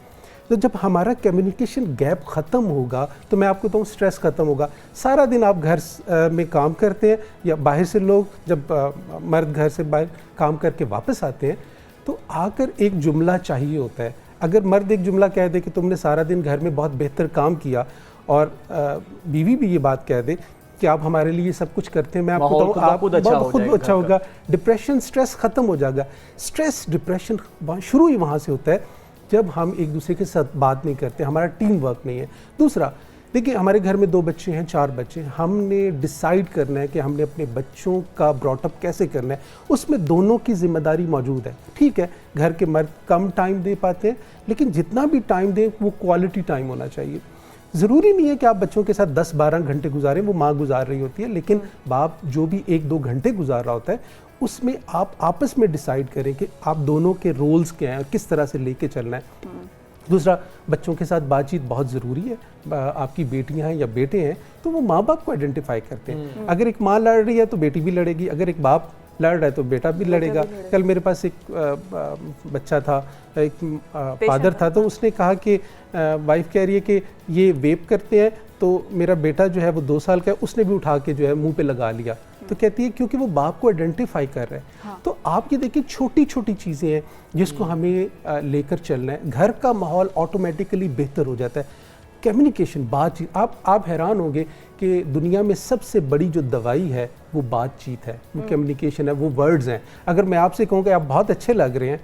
[SPEAKER 8] तो जब हमारा कम्युनिकेशन गैप ख़त्म होगा तो मैं आपको कहूँ स्ट्रेस ख़त्म होगा। सारा दिन आप घर में काम करते हैं या बाहर से लोग जब मर्द घर से बाहर काम करके वापस आते हैं तो आकर एक जुमला चाहिए होता है। अगर मर्द एक जुमला कह दे कि तुमने सारा दिन घर में बहुत बेहतर काम किया और बीवी भी ये बात कह दे कि आप हमारे लिए सब कुछ करते हैं, मैं आपको बताऊँ आप खुद अच्छा होगा, डिप्रेशन स्ट्रेस ख़त्म हो जाएगा। स्ट्रेस डिप्रेशन शुरू ही वहाँ से होता है जब हम एक दूसरे के साथ बात नहीं करते, हमारा टीम वर्क नहीं है। दूसरा, देखिए हमारे घर में 2 बच्चे हैं, 4 बच्चे हैं, हमने डिसाइड करना है कि हमने अपने बच्चों का ब्रॉटअप कैसे करना है, उसमें दोनों की जिम्मेदारी मौजूद है। ठीक है, घर के मर्द कम टाइम दे पाते हैं, लेकिन जितना भी टाइम दें वो क्वालिटी टाइम होना चाहिए। ज़रूरी नहीं है कि आप बच्चों के साथ 10-12 घंटे गुजारें, वो माँ गुजार रही होती है, लेकिन बाप जो भी 1-2 घंटे गुजार रहा होता है उसमें आप आपस में डिसाइड करें कि आप दोनों के रोल्स क्या हैं और किस तरह से लेके चलना है। दूसरा, बच्चों के साथ बातचीत बहुत ज़रूरी है। आपकी बेटियां हैं या बेटे हैं तो वो माँ बाप को आइडेंटिफाई करते हैं। अगर एक माँ लड़ रही है तो बेटी भी लड़ेगी, अगर एक बाप लड़ रहा है तो बेटा भी लड़ेगा। कल मेरे पास एक बच्चा था, एक फादर था, तो उसने कहा कि वाइफ कह रही है कि ये वेप करते हैं, तो मेरा बेटा जो है वो 2 साल का है, उसने भी उठा के जो है मुंह पे लगा लिया। तो कहती है क्योंकि वो बाप को आइडेंटिफाई कर रहे हैं। हाँ। तो आप ये देखिए छोटी छोटी चीज़ें हैं जिसको हमें लेकर चलना है। घर का माहौल ऑटोमेटिकली बेहतर हो जाता है। कम्युनिकेशन, बातचीत, आप हैरान होंगे कि दुनिया में सबसे बड़ी जो दवाई है वो बातचीत है, वो कम्युनिकेशन है, वो वर्ड्स हैं। अगर मैं आपसे कहूँ कि आप बहुत अच्छे लग रहे हैं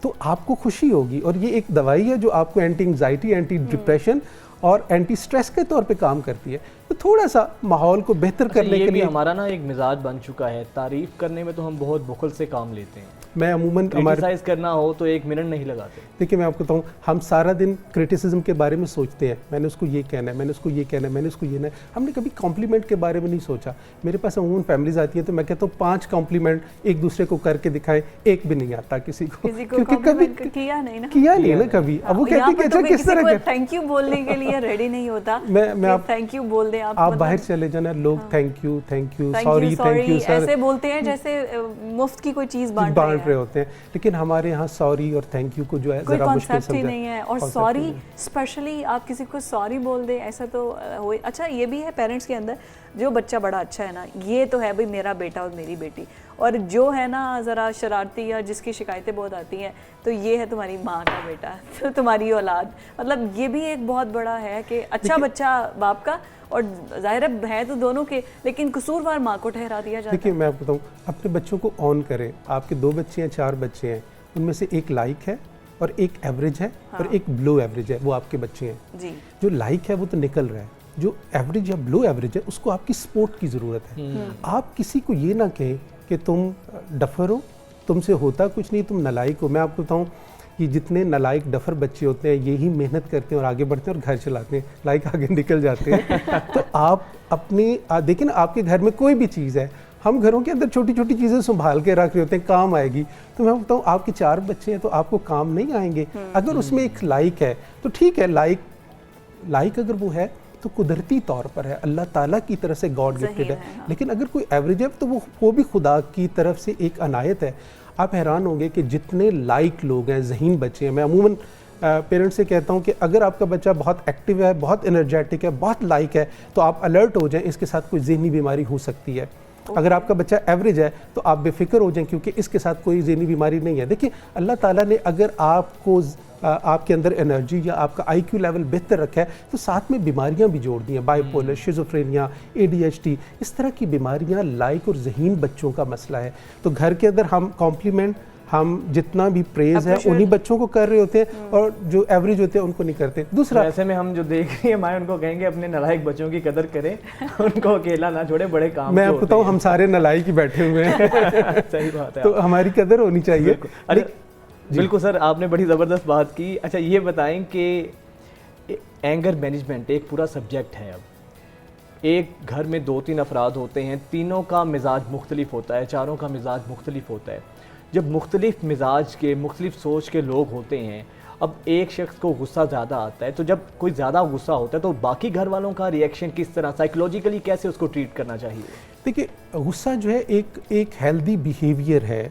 [SPEAKER 8] तो आपको खुशी होगी, और ये एक दवाई है जो आपको एंटी एंग्जाइटी, एंटी डिप्रेशन और एंटी स्ट्रेस के तौर पे काम करती है। तो थोड़ा सा माहौल को बेहतर करने के लिए
[SPEAKER 2] हमारा ना एक मिजाज बन चुका है, तारीफ करने में तो हम बहुत बुखल से काम लेते हैं।
[SPEAKER 8] मैं अमूमन
[SPEAKER 2] क्रिटिसाइज करना हो तो 1 मिनट नहीं लगाते।
[SPEAKER 8] देखिए मैं आपको बताऊँ, हम सारा दिन क्रिटिसिज्म के बारे में सोचते हैं, मैंने उसको ये कहना है, मैंने उसको ये कहना है, मैंने उसको ये ना, हमने कभी कॉम्प्लीमेंट के बारे में नहीं सोचा। मेरे पास अमूमन फैमिलीज आती हैं तो मैं कहता हूँ 5 कॉम्प्लीमेंट एक दूसरे को करके दिखाएं, एक भी नहीं आता किसी को, क्योंकि कभी किया नहीं ना कभी। अब वो कहते हैं कि किस तरह
[SPEAKER 1] थैंक यू बोलने के लिए रेडी नहीं होता।
[SPEAKER 8] मैं आप
[SPEAKER 1] थैंक यू बोल दें,
[SPEAKER 8] आप बाहर चले जाना, लोग thank you, sorry, thank you sir
[SPEAKER 1] ऐसे बोलते हैं जैसे मुफ्त की कोई चीज बांट
[SPEAKER 8] रहे होते हैं। लेकिन हमारे यहाँ सॉरी और थैंक यू को जो है
[SPEAKER 1] कोई कॉन्सेप्ट ही नहीं है। और सॉरी, स्पेशली आप किसी को सॉरी बोल दें, ऐसा तो हो। अच्छा, ये भी है पेरेंट्स के अंदर जो बच्चा बड़ा अच्छा है ना, ये तो है भाई मेरा बेटा और मेरी बेटी, और जो है ना ज़रा शरारती या जिसकी शिकायतें बहुत आती हैं, तो ये है तुम्हारी माँ का बेटा, तो तुम्हारी औलाद। मतलब ये भी एक बहुत बड़ा है कि अच्छा बच्चा बाप का, और जाहिर है तो दोनों के, लेकिन कसूरवार माँ को ठहरा दिया जाता है।
[SPEAKER 8] देखिए मैं आपको बताऊँ, अपने बच्चों को ऑन करें। आपके 2 बच्चे हैं, 4 बच्चे हैं, उनमें से एक लाइक है और एक एवरेज है,
[SPEAKER 1] हाँ।
[SPEAKER 8] और एक ब्लो एवरेज है, वो आपके बच्चे हैं
[SPEAKER 1] जी।
[SPEAKER 8] जो लाइक है वो तो निकल रहा है, जो एवरेज या ब्लो एवरेज है उसको आपकी सपोर्ट की ज़रूरत है। आप किसी को ये ना कहें कि तुम डफर हो, तुमसे होता कुछ नहीं, तुम नलायक हो। मैं आपको बताऊँ कि जितने नलायक डफर बच्चे होते हैं यही मेहनत करते हैं और आगे बढ़ते हैं और घर चलाते हैं, लाइक आगे निकल जाते हैं। तो आप अपनी देखिए ना, आपके घर में कोई भी चीज़ है, हम घरों के अंदर छोटी छोटी चीज़ें संभाल के रख रहे होते हैं, काम आएगी। तो मैं बताऊँ आपके 4 बच्चे हैं तो आपको काम नहीं आएंगे। अगर उसमें एक लाइक है तो ठीक है, लाइक अगर वो है तो कुदरती तौर पर है, अल्लाह ताला की तरफ से गॉड गिफ्टेड है। लेकिन अगर कोई एवरेज है तो वो भी खुदा की तरफ से एक अनायत है। आप हैरान होंगे कि जितने लाइक लोग हैं, ज़हीन बच्चे हैं, मैं अमूमन पेरेंट्स से कहता हूँ कि अगर आपका बच्चा बहुत एक्टिव है, बहुत एनर्जेटिक है, बहुत लाइक है, तो आप अलर्ट हो जाएं, इसके साथ कोई ज़हनी बीमारी हो सकती है। अगर आपका बच्चा एवरेज है तो आप बेफिक्र हो जाएं, क्योंकि इसके साथ कोई ज़हनी बीमारी नहीं है। देखिए अल्लाह ताला ने अगर आपको आपके अंदर एनर्जी या आपका आईक्यू लेवल बेहतर रखा है तो साथ में बीमारियां भी जोड़ दी हैं, बाइपोलर, शिज़ोफ्रेनिया, ADHD, इस तरह की बीमारियां लाइक और ज़हीन बच्चों का मसला है। तो घर के अंदर हम कॉम्प्लीमेंट, हम जितना भी प्रेज है उन्हीं बच्चों को कर रहे होते हैं, और जो एवरेज होते हैं उनको नहीं करते। दूसरा,
[SPEAKER 2] ऐसे में हम जो देख रही है माए, उनको कहेंगे अपने नलायक बच्चों की कदर करें, उनको अकेला ना छोड़े, बड़े काम
[SPEAKER 8] मैं आपको बताऊँ हम सारे नलायक ही बैठे हुए हैं।
[SPEAKER 2] सही बात है।
[SPEAKER 8] तो हमारी कदर होनी चाहिए।
[SPEAKER 2] अरे बिल्कुल सर, आपने बड़ी ज़बरदस्त बात की। अच्छा ये बताएं कि एंगर मैनेजमेंट एक पूरा सब्जेक्ट है। अब एक घर में 2-3 अफराद होते हैं, तीनों का मिजाज मुख्तलिफ होता है, चारों का मिजाज मुख्तलिफ होता है। जब मुख्तलिफ मिजाज के, मुख्तलिफ सोच के लोग होते हैं, अब एक शख्स को गुस्सा ज़्यादा आता है, तो जब कोई ज़्यादा गुस्सा होता है तो बाकी घर वालों का रिएक्शन किस तरह, साइकोलॉजिकली कैसे उसको ट्रीट करना चाहिए?
[SPEAKER 8] देखिए गुस्सा जो है एक हेल्दी बिहेवियर है,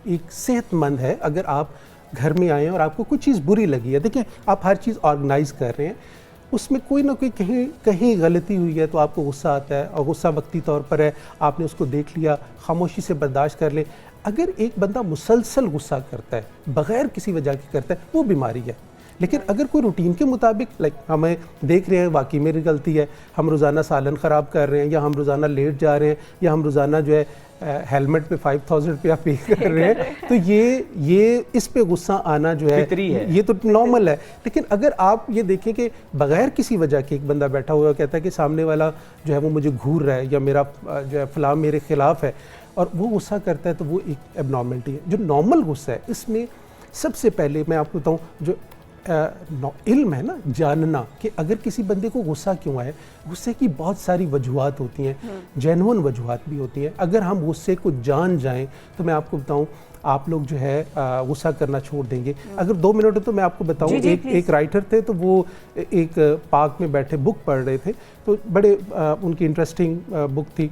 [SPEAKER 8] एक सेहतमंद है। अगर आप घर में आए और आपको कुछ चीज़ बुरी लगी है, देखिए आप हर चीज़ ऑर्गेनाइज कर रहे हैं, उसमें कोई ना कोई कहीं गलती हुई है तो आपको गुस्सा आता है, और गुस्सा वक्ती तौर पर है, आपने उसको देख लिया, खामोशी से बर्दाश्त कर ले। अगर एक बंदा मुसलसल गुस्सा करता है, बग़ैर किसी वजह के करता है, वो बीमारी है। लेकिन अगर कोई रूटीन के मुताबिक, लाइक हमें देख रहे हैं वाकई मेरी गलती है, हम रोज़ाना सालन ख़राब कर रहे हैं, या हम रोज़ाना लेट जा रहे हैं, या हम रोज़ाना जो है हेलमेट पे 5000 रुपया पे कर रहे हैं, तो ये इस पे गुस्सा आना जो है, ये तो नॉर्मल है। लेकिन अगर आप ये देखें कि बग़ैर किसी वजह के एक बंदा बैठा हुआ कहता है कि सामने वाला जो है वो मुझे घूर रहा है, या मेरा जो है फ़लाँ मेरे ख़िलाफ़ है, और वो गुस्सा करता है, तो वो एक एबनॉर्मलिटी है। जो नॉर्मल गुस्सा है, इसमें सबसे पहले मैं आपको बताऊँ, जो इल्म है ना, जानना कि अगर किसी बंदे को गुस्सा क्यों आए, गुस्से की बहुत सारी वजूहात होती हैं, जेन्युइन वजूहात भी होती हैं। अगर हम गुस्से को जान जाएं तो मैं आपको बताऊं, आप लोग जो है गुस्सा करना छोड़ देंगे। अगर 2 मिनट हो तो मैं आपको बताऊं, एक राइटर थे, तो वो एक पार्क में बैठे बुक पढ़ रहे थे, तो बड़े उनकी इंटरेस्टिंग बुक थी।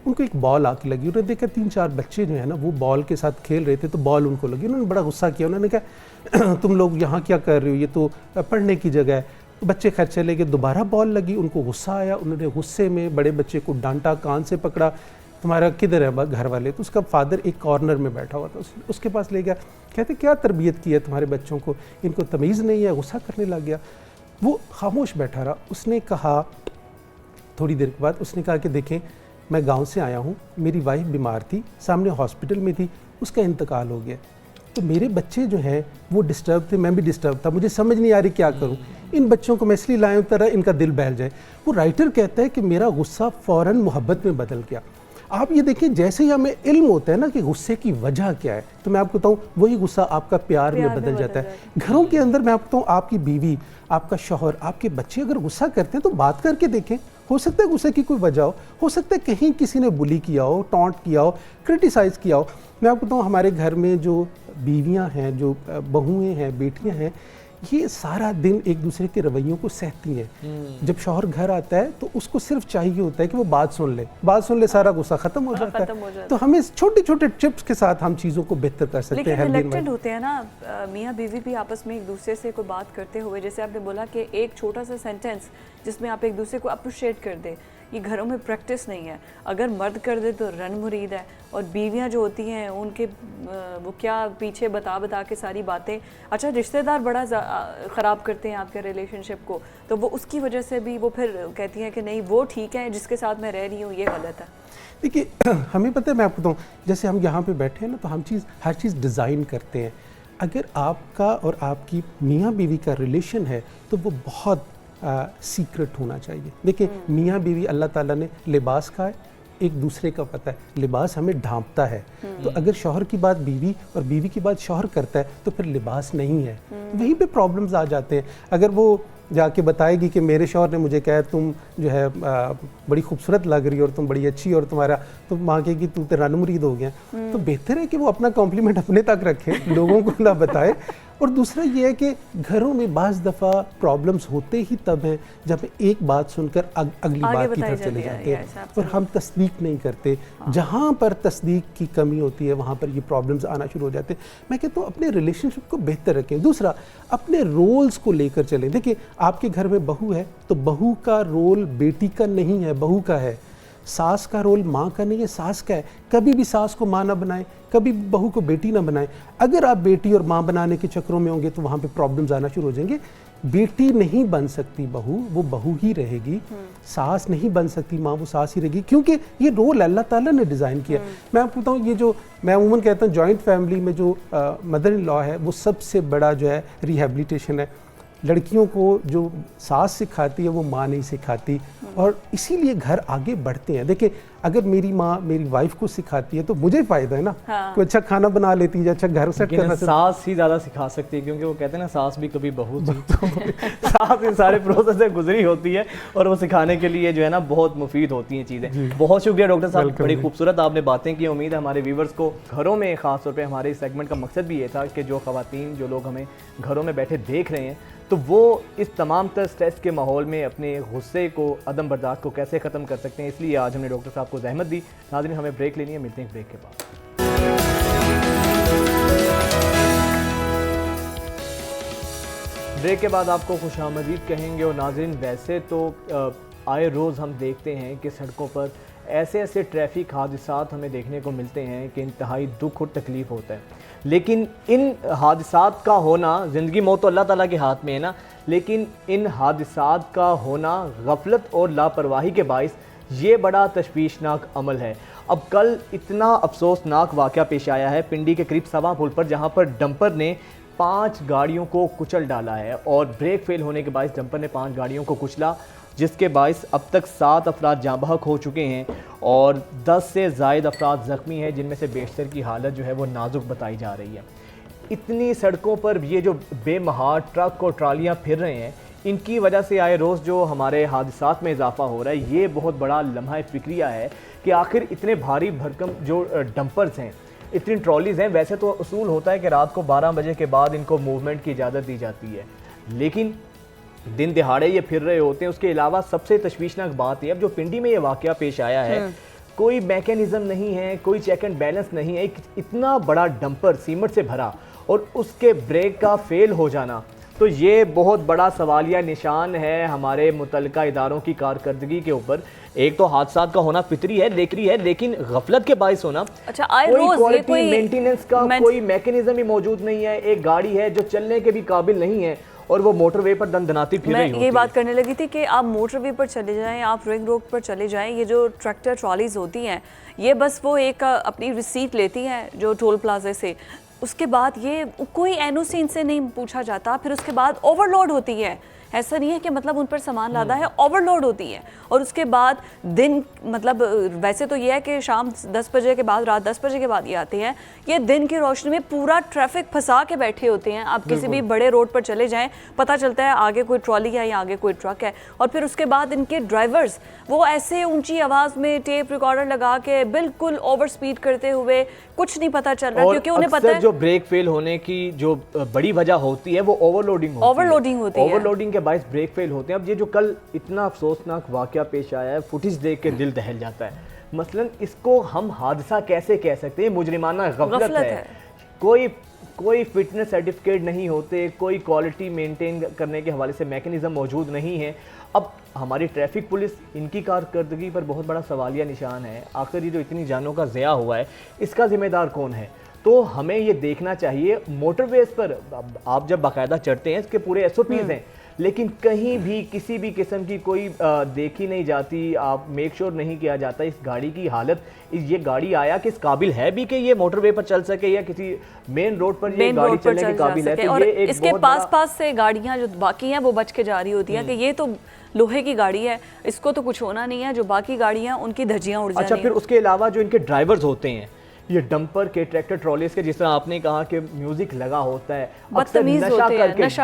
[SPEAKER 8] उनको एक बॉल आके लगी, उन्होंने देखा 3-4 बच्चे जो है ना वो बॉल के साथ खेल रहे थे, तो बॉल उनको लगी, उन्होंने बड़ा गुस्सा किया। उन्होंने कहा तुम लोग यहाँ क्या कर रहे हो, ये तो पढ़ने की जगह है। बच्चे खैर चले गए, दोबारा बॉल लगी, उनको गुस्सा आया, उन्होंने गुस्से में बड़े बच्चे को डांटा, कान से पकड़ा, तुम्हारा किधर है घर वाले? तो उसका फादर एक कॉर्नर में बैठा हुआ था, उसके पास ले गया, कहते क्या तरबियत की है तुम्हारे बच्चों को, इनको तमीज़ नहीं है, गुस्सा करने लग गया। वो खामोश बैठा रहा। उसने कहा, थोड़ी देर के बाद उसने कहा कि देखें, मैं गांव से आया हूँ, मेरी वाइफ बीमार थी, सामने हॉस्पिटल में थी, उसका इंतकाल हो गया, तो मेरे बच्चे जो हैं वो डिस्टर्ब थे, मैं भी डिस्टर्ब था, मुझे समझ नहीं आ रही क्या करूँ, इन बच्चों को मैं इसलिए लाया हूँ तरह इनका दिल बहल जाए। वो राइटर कहता है कि मेरा गुस्सा फ़ौरन मोहब्बत में बदल गया। आप ये देखिए, जैसे ही हमें इल्म होता है ना कि गुस्से की वजह क्या है, तो मैं आपको बताऊँ वही गुस्सा आपका प्यार में बदल जाता है। घरों के अंदर मैं आपको बताऊँ, आपकी बीवी, आपका शौहर, आपके बच्चे अगर गुस्सा करते हैं तो बात करके देखें, हो सकता है गुस्से की कोई वजह हो सकता है कहीं किसी ने बुली किया हो, टॉन्ट किया हो, क्रिटिसाइज़ किया हो। मैं आपको बताऊँ, हमारे घर में जो बीवियां हैं, जो बहुएं हैं, बेटियां हैं, ये सारा दिन एक दूसरे के रवैयों को सहती हैं। जब शौहर घर आता है तो उसको सिर्फ चाहिए होता है कि वो बात सुन ले, सारा गुस्सा खत्म हो जाता है। तो हमें छोटे छोटे टिप्स के साथ हम चीज़ों को बेहतर कर सकते हैं।
[SPEAKER 1] रिलेटेड होते हैं ना मियाँ बीवी भी आपस में एक दूसरे से कोई बात करते हुए, जैसे आपने बोला कि एक छोटा सा सेंटेंस जिसमें आप एक दूसरे को अप्रिशिएट कर दें, ये घरों में प्रैक्टिस नहीं है। अगर मर्द कर दे तो रन मुरीद है, और बीवियां जो होती हैं उनके वो क्या पीछे बता बता के सारी बातें, अच्छा रिश्तेदार बड़ा ख़राब करते हैं आपके रिलेशनशिप को, तो वो उसकी वजह से भी वो फिर कहती हैं कि नहीं वो ठीक है जिसके साथ मैं रह रही हूँ ये गलत है।
[SPEAKER 8] देखिए हमें पता है, मैं आपको बताऊँ, जैसे हम यहाँ पे बैठे हैं ना, तो हम हर चीज़ डिज़ाइन करते हैं। अगर आपका और आपकी मियाँ बीवी का रिलेशन है तो वो बहुत सीक्रेट होना चाहिए। देखिए मियाँ बीवी अल्लाह ताला ने लिबास का है, एक दूसरे का पता है, लिबास हमें ढांपता है। तो अगर शौहर की बात बीवी और बीवी की बात शौहर करता है तो फिर लिबास नहीं है, वहीं पे प्रॉब्लम्स आ जाते हैं। अगर वो जाके बताएगी कि मेरे शौहर ने मुझे कहा तुम जो है बड़ी खूबसूरत लग रही हो और तुम बड़ी अच्छी, और तुम्हारा तो माँ कहेगी तू तो रन मुरीद हो गया, तो बेहतर है कि वो अपना कॉम्प्लीमेंट अपने तक रखे, लोगों को ना बताए। और दूसरा ये है कि घरों में बाज़ दफ़ा प्रॉब्लम्स होते ही तब हैं जब एक बात सुनकर अगली बात की तरफ चले जाते हैं और हम तस्दीक नहीं करते। जहाँ पर तस्दीक की कमी होती है वहाँ पर ये प्रॉब्लम्स आना शुरू हो जाते हैं। मैं कहता हूँ अपने रिलेशनशिप को बेहतर रखें। दूसरा, अपने रोल्स को लेकर चलें। देखिए आपके घर में बहू है तो बहू का रोल बेटी का नहीं है, बहू का है। सास का रोल माँ का नहीं है, सास का है। कभी भी सास को माँ ना बनाएं, कभी बहू को बेटी ना बनाएं। अगर आप बेटी और माँ बनाने के चक्करों में होंगे तो वहाँ पे प्रॉब्लम्स आना शुरू हो जाएंगे। बेटी नहीं बन सकती बहू, वो बहू ही रहेगी। सास नहीं बन सकती माँ, वो सास ही रहेगी, क्योंकि ये रोल अल्लाह ताला ने डिज़ाइन किया। मैं आपको बताऊँ, ये जो मैं अमूमन कहता हूँ जॉइंट फैमिली में जो मदर इन लॉ है वो सबसे बड़ा जो है रिहेबिलिटेशन है। लड़कियों को जो सास सिखाती है वो माँ नहीं सिखाती, और इसीलिए घर आगे बढ़ते हैं। देखिए अगर मेरी माँ मेरी वाइफ को सिखाती है तो मुझे फ़ायदा है ना। हाँ। कोई अच्छा खाना बना लेती है, अच्छा घर सेट करना,
[SPEAKER 2] सास ही ज़्यादा सिखा सकती है, क्योंकि वो कहते हैं ना सास भी कभी बहू थी। तो सास इन सारे प्रोसेस से गुजरी होती है और वो सिखाने के लिए जो है ना बहुत मुफीद होती हैं चीज़ें। बहुत शुक्रिया डॉक्टर साहब, बड़ी खूबसूरत आपने बातें की। उम्मीद है हमारे व्यूवर्स को घरों में, ख़ासतौर पर हमारे इस सेगमेंट का मकसद भी ये था कि जो ख़वातीन, जो लोग हमें घरों में बैठे देख रहे हैं, तो वो इस तमाम तर स्ट्रेस के माहौल में अपने गुस्से को, अदम बर्दाश्त को कैसे ख़त्म कर सकते हैं। इसलिए आज हमने डॉक्टर साहब को ज़हमत दी। नाज़रीन हमें ब्रेक लेनी है, मिलते हैं ब्रेक के बाद। ब्रेक के बाद आपको खुशामदीद कहेंगे। और नाज़रीन वैसे तो आए रोज़ हम देखते हैं कि सड़कों पर ऐसे ऐसे ट्रैफिक हादसात हमें देखने को मिलते हैं कि इंतहाई दुख और तकलीफ़ होता है, लेकिन इन हादसात का होना, ज़िंदगी मौत तो अल्लाह ताला के हाथ में है ना, लेकिन इन हादसात का होना गफलत और लापरवाही के बाइस ये बड़ा तशवीशनाक अमल है। अब कल इतना अफसोसनाक वाक़या पेश आया है पिंडी के करीब सवा पुल पर, जहाँ पर डंपर ने 5 गाड़ियों को कुचल डाला है और ब्रेक फेल होने के बाइस डंपर ने 5 गाड़ियों को कुचला, जिसके बाइस अब तक 7 अफराद जाँ बहक हो चुके हैं और 10 से ज़ायद अफराद ज़ख्मी हैं, जिनमें से बेशतर की हालत जो है वो नाजुक बताई जा रही है। इतनी सड़कों पर ये जो बेमहार ट्रक और ट्रालियाँ फिर रहे हैं, इनकी वजह से आए रोज़ जो हमारे हादसात में इजाफा हो रहा है, ये बहुत बड़ा लम्हा फ़िक्रिया है कि आखिर इतने भारी भरकम जो डंपर्स हैं, इतनी ट्रॉलीज़ हैं। वैसे तो असूल होता है कि रात को 12 बजे के बाद इनको मूवमेंट की इजाज़त दी जाती है, लेकिन दिन दिहाड़े ये फिर रहे होते हैं। उसके अलावा सबसे तशवीशनाक बात यह, अब जो पिंडी में ये वाक़या पेश आया है, कोई मैकेनिज़्म नहीं है, कोई चेक एंड बैलेंस नहीं है। इतना बड़ा डंपर सीमेंट से भरा और उसके ब्रेक का फेल हो जाना, तो ये बहुत बड़ा सवालिया निशान है हमारे मुतल्लिका इदारों की कारकर्दगी के ऊपर। एक तो हादसात का होना फितरी है, लेकिन गफलत के बाइस होना।
[SPEAKER 1] अच्छा,
[SPEAKER 2] कोई क्वालिटी मेंटेनेंस का कोई मैकेनिज्म ही मौजूद नहीं है। एक गाड़ी है जो चलने के भी काबिल नहीं है और वो मोटरवे पर दंदनाती फिर रही होती है।
[SPEAKER 1] मैं ये बात करने लगी थी कि आप मोटरवे पर चले जाएं, आप रिंग रोड पर चले जाएं, ये जो ट्रैक्टर ट्रॉलीज होती हैं, ये बस वो एक अपनी रिसीट लेती हैं जो टोल प्लाजे से, उसके बाद ये कोई एनओसी इनसे नहीं पूछा जाता। फिर उसके बाद ओवरलोड होती है, ऐसा नहीं है कि मतलब उन पर सामान लादा है, ओवरलोड होती है। और उसके बाद दिन, मतलब वैसे तो ये है कि शाम 10 बजे के बाद, रात 10 बजे के बाद ये आते हैं, ये दिन की रोशनी में पूरा ट्रैफिक फंसा के बैठे होते हैं। आप किसी भी बड़े रोड पर चले जाएं, पता चलता है आगे कोई ट्रॉली है या आगे कोई ट्रक है। और फिर उसके बाद इनके ड्राइवर्स वो ऐसे ऊंची आवाज़ में टेप रिकॉर्डर लगा के बिल्कुल ओवर स्पीड करते हुए, कुछ नहीं पता चल रहा, क्योंकि उन्हें पता है
[SPEAKER 2] जो ब्रेक फेल होने की जो बड़ी वजह होती है वो ओवरलोडिंग होती है। ओवरलोडिंग के बाइस ब्रेक फेल होते हैं। अब ये जो कल इतना अफसोसनाक वाकया पेश आया है, फुटेज देख के दिल दहल जाता है। मसलन इसको हम हादसा कैसे कह सकते हैं? मुजरिमाना गफलत है। कोई फिटनेस सर्टिफिकेट नहीं होते, कोई क्वालिटी मेंटेन करने के हवाले से मैकेनिज्म मौजूद नहीं है। अब हमारी ट्रैफिक पुलिस, इनकी कारकर्दगी पर बहुत बड़ा सवालिया निशान है। आखिर ये जो इतनी जानों का ज़िया हुआ है, इसका जिम्मेदार कौन है? तो हमें ये देखना चाहिए, मोटरवेज पर आप जब बाकायदा चढ़ते हैं, इसके पूरे SOPs हैं, लेकिन कहीं भी किसी भी किस्म की कोई देखी नहीं जाती, आप मेक श्योर नहीं किया जाता इस गाड़ी की हालत, ये गाड़ी आया किस काबिल है भी कि ये मोटरवे पर चल सके या किसी मेन रोड पर ये गाड़ी चलने के काबिल है। तो
[SPEAKER 1] और
[SPEAKER 2] ये एक
[SPEAKER 1] इसके
[SPEAKER 2] बहुत
[SPEAKER 1] पास से गाड़ियां जो बाकी हैं वो बच के जा रही होती हैं कि ये तो लोहे की गाड़ी है, इसको तो कुछ होना नहीं है, जो बाकी गाड़ियां उनकी धज्जियां उड़ जाती हैं।
[SPEAKER 2] अच्छा, फिर उसके अलावा जो इनके ड्राइवर्स होते हैं, ये डंपर के, ट्रैक्टर ट्रॉलीज के, जिस तरह आपने कहा कि म्यूजिक लगा होता है, अक्सर नशा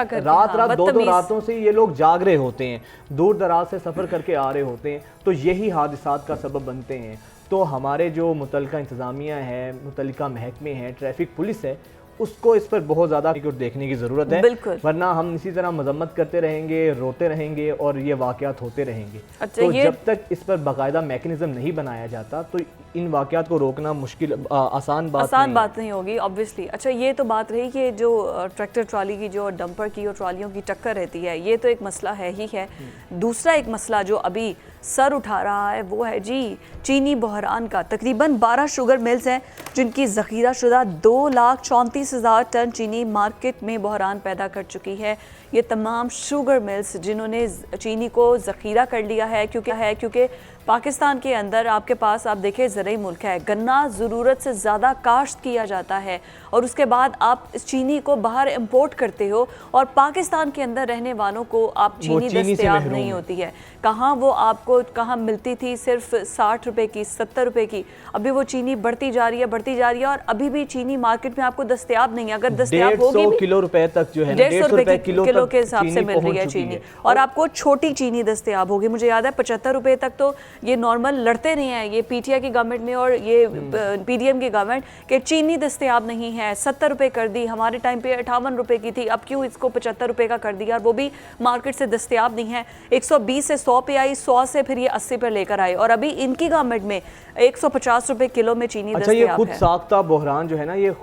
[SPEAKER 2] करके रात 2-2 रातों से ये लोग जाग रहे होते हैं, दूर दराज से सफ़र करके आ रहे होते हैं, तो यही हादसात का सबब बनते हैं। तो हमारे जो मुतल्लिका इंतज़ामिया है, मुतल्लिका महकमे हैं, ट्रैफिक पुलिस है, उसको इस पर बहुत ज़्यादा देखने की ज़रूरत है, वरना हम इसी तरह मजम्मत करते रहेंगे, रोते रहेंगे और ये वाक़यात होते रहेंगे।
[SPEAKER 1] अच्छा,
[SPEAKER 2] तो जब तक इस पर बाकायदा मैकेनिज़्म नहीं बनाया जाता तो इन वाक़यात को रोकना मुश्किल, आसान बात
[SPEAKER 1] नहीं होगी ऑब्वियसली। अच्छा, ये तो बात रही कि जो ट्रैक्टर ट्रॉली की, जो डंपर की और ट्रॉलियों की टक्कर रहती है, ये तो एक मसला है ही है। दूसरा एक मसला जो अभी सर उठा रहा है वो है जी चीनी बहरान का। तकरीबन 12 शुगर मिल्स हैं जिनकी ज़ख़ीरा शुदा 2,34,000 टन चीनी मार्केट में बहरान पैदा कर चुकी है। ये तमाम शुगर मिल्स जिन्होंने चीनी को ज़ख़ीरा कर लिया है, क्योंकि पाकिस्तान के अंदर आपके पास, आप देखें, ज़रूरी मुल्क है, गन्ना ज़रूरत से ज़्यादा काश्त किया जाता है और उसके बाद आप इस चीनी को बाहर इंपोर्ट करते हो और पाकिस्तान के अंदर रहने वालों को आप चीनी दस्तयाब नहीं होती है। कहाँ वो आपको कहाँ मिलती थी, सिर्फ 60 रुपए की, 70 रुपए की, अभी वो चीनी बढ़ती जा रही है और अभी भी चीनी मार्केट में आपको दस्तयाब नहीं है। अगर दस्तयाब होगी भी,
[SPEAKER 2] किलो रुपए तक जो है
[SPEAKER 1] 150 रुपए किलो के हिसाब से मिल रही है चीनी, और आपको छोटी चीनी दस्तयाब होगी। मुझे याद है 75 रुपए तक तो ये नॉर्मल लड़ते नहीं है, ये PTI की गवर्नमेंट में और ये PDM की गवर्नमेंट, कि चीनी दस्तयाब नहीं है। 70 रुपए कर दी, हमारे टाइम पे 58 रुपए की थी, अब क्यों इसको 75 रुपए का कर दिया, और वो भी मार्केट से दस्तयाब नहीं है। 120 से 100 पे आई, 100 से फिर ये 80 पे लेकर आए, और अभी इनकी गवर्नमेंट में 150 रुपए किलो में चीनी
[SPEAKER 2] दस्तयाब है।
[SPEAKER 1] ये
[SPEAKER 2] खुद साख्ता बहरान जो है ना, ये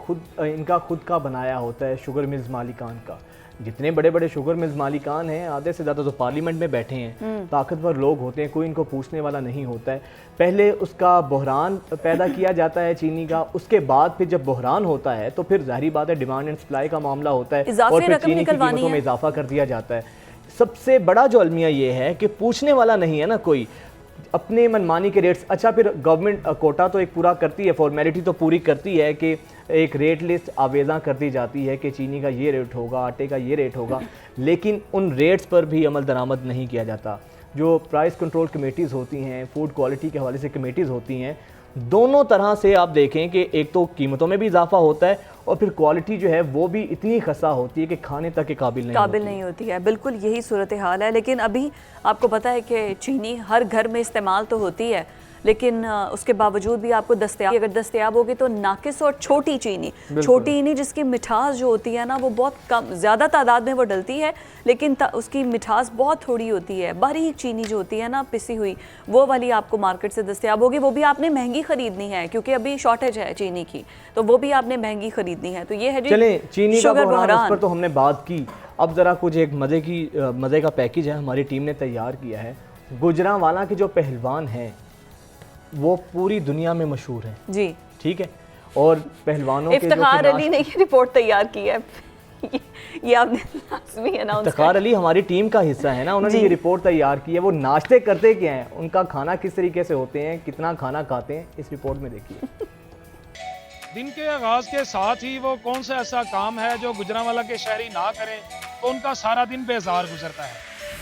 [SPEAKER 2] इनका खुद का बनाया होता है शुगर मिल्स मालिकान का। जितने बड़े बड़े शुगर मिल्स मालिकान हैं, आधे से ज़्यादा तो पार्लियामेंट में बैठे हैं, ताकतवर लोग होते हैं, कोई इनको पूछने वाला नहीं होता है। पहले उसका बहरान पैदा किया जाता है चीनी का, उसके बाद फिर जब बहरान होता है तो फिर जाहिर बात है डिमांड एंड सप्लाई का मामला होता है और फिर चीनी की कीमतों में इजाफा कर दिया जाता है। सबसे बड़ा जो अलमिया ये है कि पूछने वाला नहीं है ना कोई, अपने मनमानी के रेट्स। अच्छा, फिर गवर्नमेंट कोटा तो एक पूरा करती है, फॉर्मेलिटी तो पूरी करती है कि एक रेट लिस्ट आवेज़ा कर दी जाती है कि चीनी का ये रेट होगा, आटे का ये रेट होगा, लेकिन उन रेट्स पर भी अमल दरामद नहीं किया जाता। जो प्राइस कंट्रोल कमेटीज़ होती हैं, फूड क्वालिटी के हवाले से कमेटीज़ होती हैं, दोनों तरह से आप देखें कि एक तो कीमतों में भी इजाफा होता है और फिर क्वालिटी जो है वो भी इतनी खसा होती है कि खाने तक के काबिल नहीं
[SPEAKER 1] होती है। बिल्कुल यही सूरत हाल है। लेकिन अभी आपको पता है कि चीनी हर घर में इस्तेमाल तो होती है, लेकिन उसके बावजूद भी आपको अगर दस्तयाब होगी तो नाकिस और छोटी चीनी जिसकी मिठास जो होती है ना, वो बहुत कम, ज़्यादा तादाद में वो डलती है, लेकिन उसकी मिठास बहुत थोड़ी होती है। बारीक चीनी जो होती है ना, पिसी हुई, वो वाली आपको मार्केट से दस्तयाब होगी। वो भी आपने महंगी खरीदनी है क्योंकि अभी शॉर्टेज है चीनी की, तो वो भी आपने महंगी खरीदनी है। तो ये है
[SPEAKER 2] चले चीनी का बहरान, उस पर तो हमने बात की। अब ज़रा कुछ एक मज़े का पैकेज है हमारी टीम ने तैयार किया है। गुजरांवाला के जो पहलवान हैं वो पूरी दुनिया में मशहूर हैं
[SPEAKER 1] जी,
[SPEAKER 2] ठीक है, और पहलवानों के
[SPEAKER 1] इफ्तिखार अली ने ये रिपोर्ट तैयार की है ये आपने लाज़मी अनाउंस।
[SPEAKER 2] इफ्तिखार अली हमारी टीम का हिस्सा है ना, उन्होंने ये रिपोर्ट तैयार की है। वो नाश्ते करते क्या हैं, उनका खाना किस तरीके से होते हैं, कितना खाना खाते हैं, इस रिपोर्ट में देखिए।
[SPEAKER 9] दिन के आगाज के साथ ही वो कौन सा ऐसा काम है जो गुजरांवाला के शहरी ना करें तो उनका सारा दिन बेजार गुजरता है।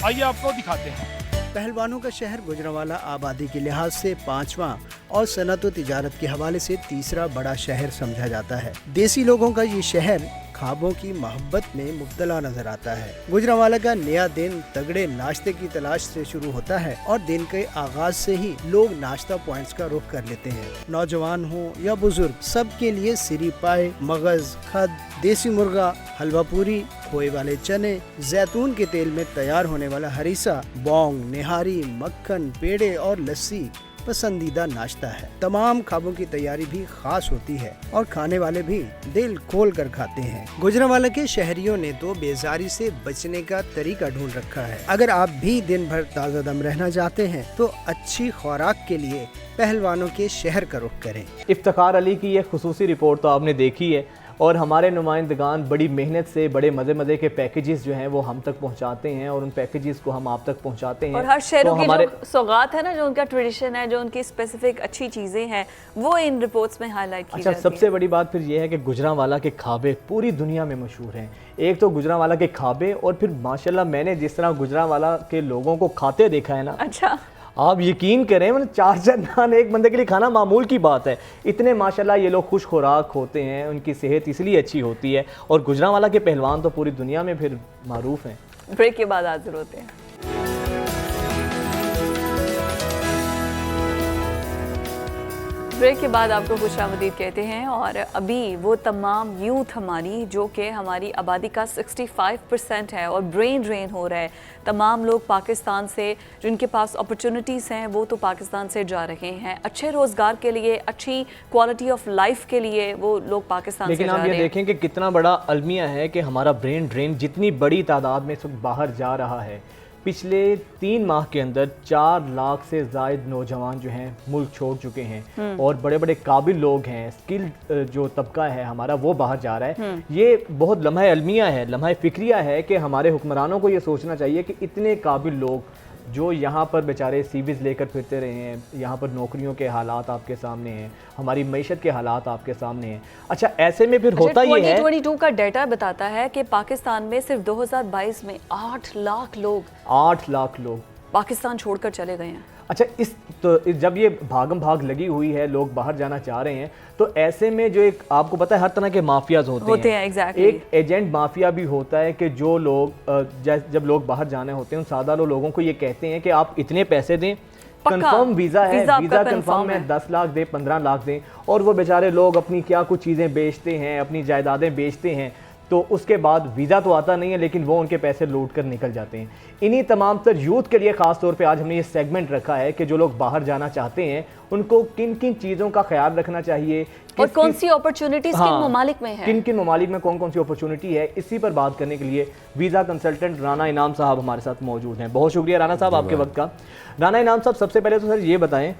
[SPEAKER 9] आइए आपको दिखाते हैं।
[SPEAKER 10] पहलवानों का शहर गुजरांवाला आबादी के लिहाज से 5वां और सनअत व तिजारत के हवाले से 3रा बड़ा शहर समझा जाता है। देसी लोगों का ये शहर ख्वाबों की मोहब्बत में मुब्तला नजर आता है। गुजरांवाला का नया दिन तगड़े नाश्ते की तलाश से शुरू होता है और दिन के आगाज से ही लोग नाश्ता पॉइंट्स का रुख कर लेते हैं। नौजवान हो या बुजुर्ग, सबके लिए सिरी पाए, मगज, खद, देसी मुर्गा, हलवा पूरी, खोए वाले चने, जैतून के तेल में तैयार होने वाला हरीसा, बौंग, निहारी, मक्खन, पेड़े और लस्सी पसंदीदा नाश्ता है। तमाम ख्वाबों की तैयारी भी खास होती है और खाने वाले भी दिल खोल कर खाते हैं। गुजरांवाला के शहरियों ने तो बेजारी से बचने का तरीका ढूंढ रखा है। अगर आप भी दिन भर ताज़ा दम रहना चाहते हैं तो अच्छी खुराक के लिए पहलवानों के शहर का रुख करें।
[SPEAKER 2] इफ्तिखार अली की यह खुसूसी रिपोर्ट तो आपने देखी है और हमारे नुमाइंदगान बड़ी मेहनत से बड़े मज़े के पैकेजेस जो हैं वो हम तक पहुंचाते हैं और उन पैकेजेस को हम आप तक पहुंचाते हैं।
[SPEAKER 1] और हर शहरों
[SPEAKER 2] तो
[SPEAKER 1] की
[SPEAKER 2] हमारे
[SPEAKER 1] जो सौगात है ना, जो उनका ट्रेडिशन है, जो उनकी स्पेसिफिक अच्छी चीज़ें हैं, वो इन रिपोर्ट्स में हाईलाइट की जाती
[SPEAKER 2] सबसे
[SPEAKER 1] है।
[SPEAKER 2] बड़ी बात फिर ये है कि गुजरांवाला के खाबे पूरी दुनिया में मशहूर हैं। एक तो गुजरांवाला के खाबे और फिर माशाल्लाह मैंने जिस तरह गुजरांवाला के लोगों को खाते देखा है ना,
[SPEAKER 1] अच्छा,
[SPEAKER 2] आप यकीन करें, मतलब 4 नान एक बंदे के लिए खाना मामूल की बात है। इतने माशाल्लाह ये लोग खुश खुराक होते हैं, उनकी सेहत इसलिए अच्छी होती है और गुजरांवाला के पहलवान तो पूरी दुनिया में फिर मारूफ हैं।
[SPEAKER 1] ब्रेक के बाद हाजिर होते हैं। ब्रेक के बाद आपको खुशामदीद कहते हैं। और अभी वो तमाम यूथ हमारी जो कि हमारी आबादी का 65% है और ब्रेन ड्रेन हो रहा है। तमाम लोग पाकिस्तान से, जिनके पास अपॉर्चुनिटीज़ हैं, वो तो पाकिस्तान से जा रहे हैं अच्छे रोज़गार के लिए, अच्छी क्वालिटी ऑफ लाइफ के लिए वो लोग पाकिस्तान से जा रहे हैं।
[SPEAKER 2] लेकिन आप ये देखें कि कितना बड़ा अलमिया है कि हमारा ब्रेन ड्रेन जितनी बड़ी तादाद में इस वक्त बाहर जा रहा है। पिछले 3 माह के अंदर 4 लाख से ज़ायद नौजवान जो हैं मुल्क छोड़ चुके हैं और बड़े बड़े काबिल लोग हैं, स्किल्ड जो तबका है हमारा वो बाहर जा रहा है। ये बहुत लम्हा अलमिया है, लम्हा फिक्रिया है कि हमारे हुक्मरानों को ये सोचना चाहिए कि इतने काबिल लोग जो यहाँ पर बेचारे सीवीज़ लेकर फिरते रहे हैं, यहाँ पर नौकरियों के हालात आपके सामने हैं, हमारी मईशत के हालात आपके सामने हैं। अच्छा, ऐसे में फिर होता ये है,
[SPEAKER 1] 2022 का डाटा बताता है कि पाकिस्तान में सिर्फ 2022 में 8 लाख लोग पाकिस्तान छोड़कर चले गए हैं।
[SPEAKER 2] अच्छा, जब ये भागम भाग लगी हुई है, लोग बाहर जाना चाह रहे हैं, तो ऐसे में जो एक आपको पता है हर तरह के माफियाज होते हैं।
[SPEAKER 1] exactly.
[SPEAKER 2] एक एजेंट माफिया भी होता है कि जो लोग जब लोग बाहर जाने होते हैं उन सादा लोगों को ये कहते हैं कि आप इतने पैसे दें, कंफर्म वीज़ा है, वीज़ा कंफर्म है, 10 लाख दें, 15 लाख दें, और वो बेचारे लोग अपनी क्या कुछ चीज़ें बेचते हैं, अपनी जायदादें बेचते हैं, तो उसके बाद वीज़ा तो आता नहीं है लेकिन वो उनके पैसे लूट कर निकल जाते हैं। इन्हीं तमाम तर यूथ के लिए ख़ास तौर पे आज हमने ये सेगमेंट रखा है कि जो लोग बाहर जाना चाहते हैं उनको किन किन चीज़ों का ख्याल रखना चाहिए
[SPEAKER 1] और कौन सी अपॉर्चुनिटीज़ किन ममालिक में है,
[SPEAKER 2] किन किन ममालिक में कौन कौन सी अपॉर्चुनिटी है। इसी पर बात करने के लिए वीज़ा कंसल्टेंट राना इनाम साहब हमारे साथ मौजूद हैं। बहुत शुक्रिया राना साहब आपके वक्त का। राना इनाम साहब, सबसे पहले तो सर ये बताएं,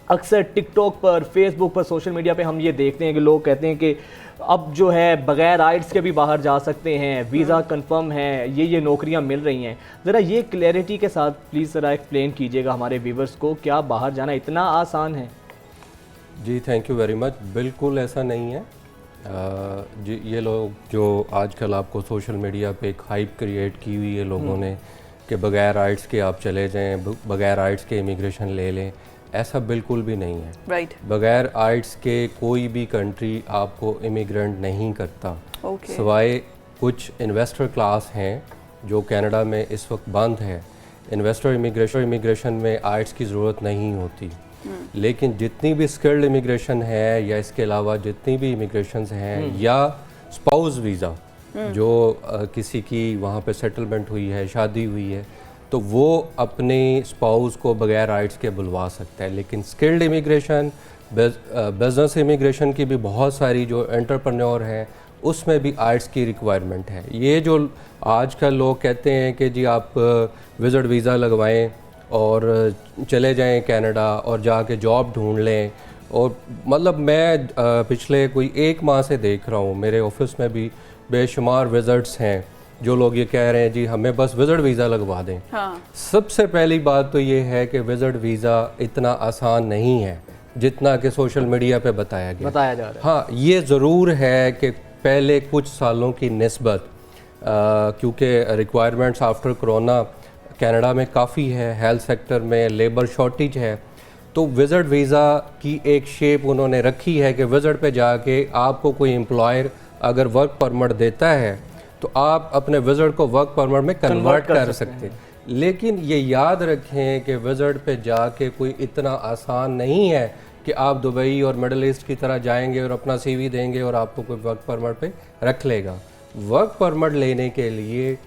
[SPEAKER 2] अक्सर टिकटॉक पर, फेसबुक पर, सोशल मीडिया पे हम ये देखते हैं कि लोग कहते हैं कि अब जो है बगैर आइट्स के भी बाहर जा सकते हैं, वीज़ा कंफर्म है, ये नौकरियां मिल रही हैं। ज़रा ये क्लैरिटी के साथ प्लीज़ ज़रा एक्सप्लेन कीजिएगा हमारे व्यूवर्स को, क्या बाहर जाना इतना आसान है?
[SPEAKER 11] जी थैंक यू वेरी मच। बिल्कुल ऐसा नहीं है जी। ये लोग जो आजकल आपको सोशल मीडिया पे एक हाइप क्रिएट की हुई है लोगों ने कि बगैर आइट्स के आप चले जाएं, बगैर आइट्स के इमिग्रेशन ले लें, ऐसा बिल्कुल भी नहीं है।
[SPEAKER 1] राइट।
[SPEAKER 11] बगैर आइट्स के कोई भी कंट्री आपको इमिग्रेंट नहीं करता। सिवाय कुछ इन्वेस्टर क्लास हैं जो कनाडा में इस वक्त बंद है। इन्वेस्टर इमिग्रेशन में आइट्स की ज़रूरत नहीं होती, लेकिन जितनी भी स्किल्ड इमिग्रेशन है या इसके अलावा जितनी भी इमिग्रेशंस हैं या स्पाउस वीज़ा जो किसी की वहाँ पे सेटलमेंट हुई है, शादी हुई है, तो वो अपने स्पाउस को बगैर आइट्स के बुलवा सकता है। लेकिन स्किल्ड इमिग्रेशन, बिजनेस इमिग्रेशन की भी बहुत सारी जो एंटरप्रेन्योर हैं उसमें भी आइट्स की रिक्वायरमेंट है। ये जो आजकल लोग कहते हैं कि जी आप विज़िट वीज़ा लगवाएं और चले जाएं कनाडा और जाके जॉब ढूंढ लें, और मतलब मैं पिछले कोई 1 माह से देख रहा हूँ, मेरे ऑफिस में भी बेशुमार विज़िट्स हैं जो लोग ये कह रहे हैं जी हमें बस विज़िट वीज़ा लगवा दें।
[SPEAKER 1] हाँ।
[SPEAKER 11] सबसे पहली बात तो ये है कि विज़िट वीज़ा इतना आसान नहीं है जितना कि सोशल मीडिया पे बताया जा रहा है। हाँ, ये ज़रूर है कि पहले कुछ सालों की निस्बत क्योंकि रिक्वायरमेंट्स आफ्टर कोरोना कनाडा में काफ़ी है, हेल्थ सेक्टर में लेबर शॉर्टेज है, तो विज़िट वीज़ा की एक शेप उन्होंने रखी है कि विज़िट पे जाके आपको कोई एम्प्लॉयर अगर वर्क परमिट देता है तो आप अपने विज़िट को वर्क परमिट में कन्वर्ट कर सकते हैं। लेकिन ये याद रखें कि विज़िट पे जाके कोई इतना आसान नहीं है कि आप दुबई और मिडल ईस्ट की तरह जाएंगे और अपना CV देंगे और आपको कोई वर्क परमिट पे रख लेगा। वर्क परमिट लेने के लिए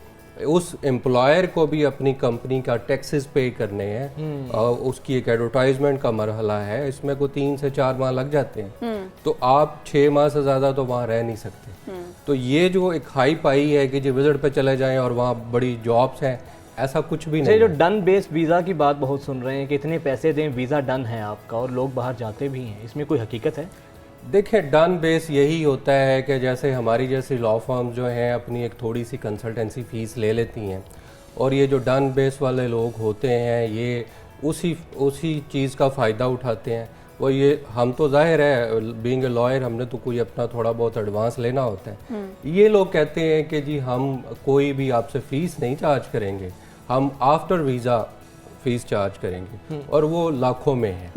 [SPEAKER 11] उस एम्प्लॉयर को भी अपनी कंपनी का टैक्सेस पे करने हैं और उसकी एक एडवर्टाइजमेंट का मरहला है, इसमें को 3 से 4 माह लग जाते हैं। तो आप 6 माह से ज़्यादा तो वहाँ रह नहीं सकते। तो ये जो एक हाइप आई है कि जो विजिट पे चले जाएं और वहाँ बड़ी जॉब्स हैं, ऐसा कुछ भी नहीं
[SPEAKER 2] जो
[SPEAKER 11] है।
[SPEAKER 2] डन बेस्ड वीज़ा की बात बहुत सुन रहे हैं कि इतने पैसे दें वीज़ा डन है आपका और लोग बाहर जाते भी हैं, इसमें कोई हकीकत है?
[SPEAKER 11] देखिए, डन बेस यही होता है कि जैसे हमारी जैसी लॉ फर्म जो हैं अपनी एक थोड़ी सी कंसल्टेंसी फ़ीस ले लेती हैं, और ये जो डन बेस वाले लोग होते हैं ये उसी चीज़ का फ़ायदा उठाते हैं। वो ये हम तो जाहिर है बीइंग ए लॉयर हमने तो कोई अपना थोड़ा बहुत एडवांस लेना होता है। ये लोग कहते हैं कि जी हम कोई भी आपसे फ़ीस नहीं चार्ज करेंगे, हम आफ्टर वीज़ा फीस चार्ज करेंगे, और वो लाखों में है।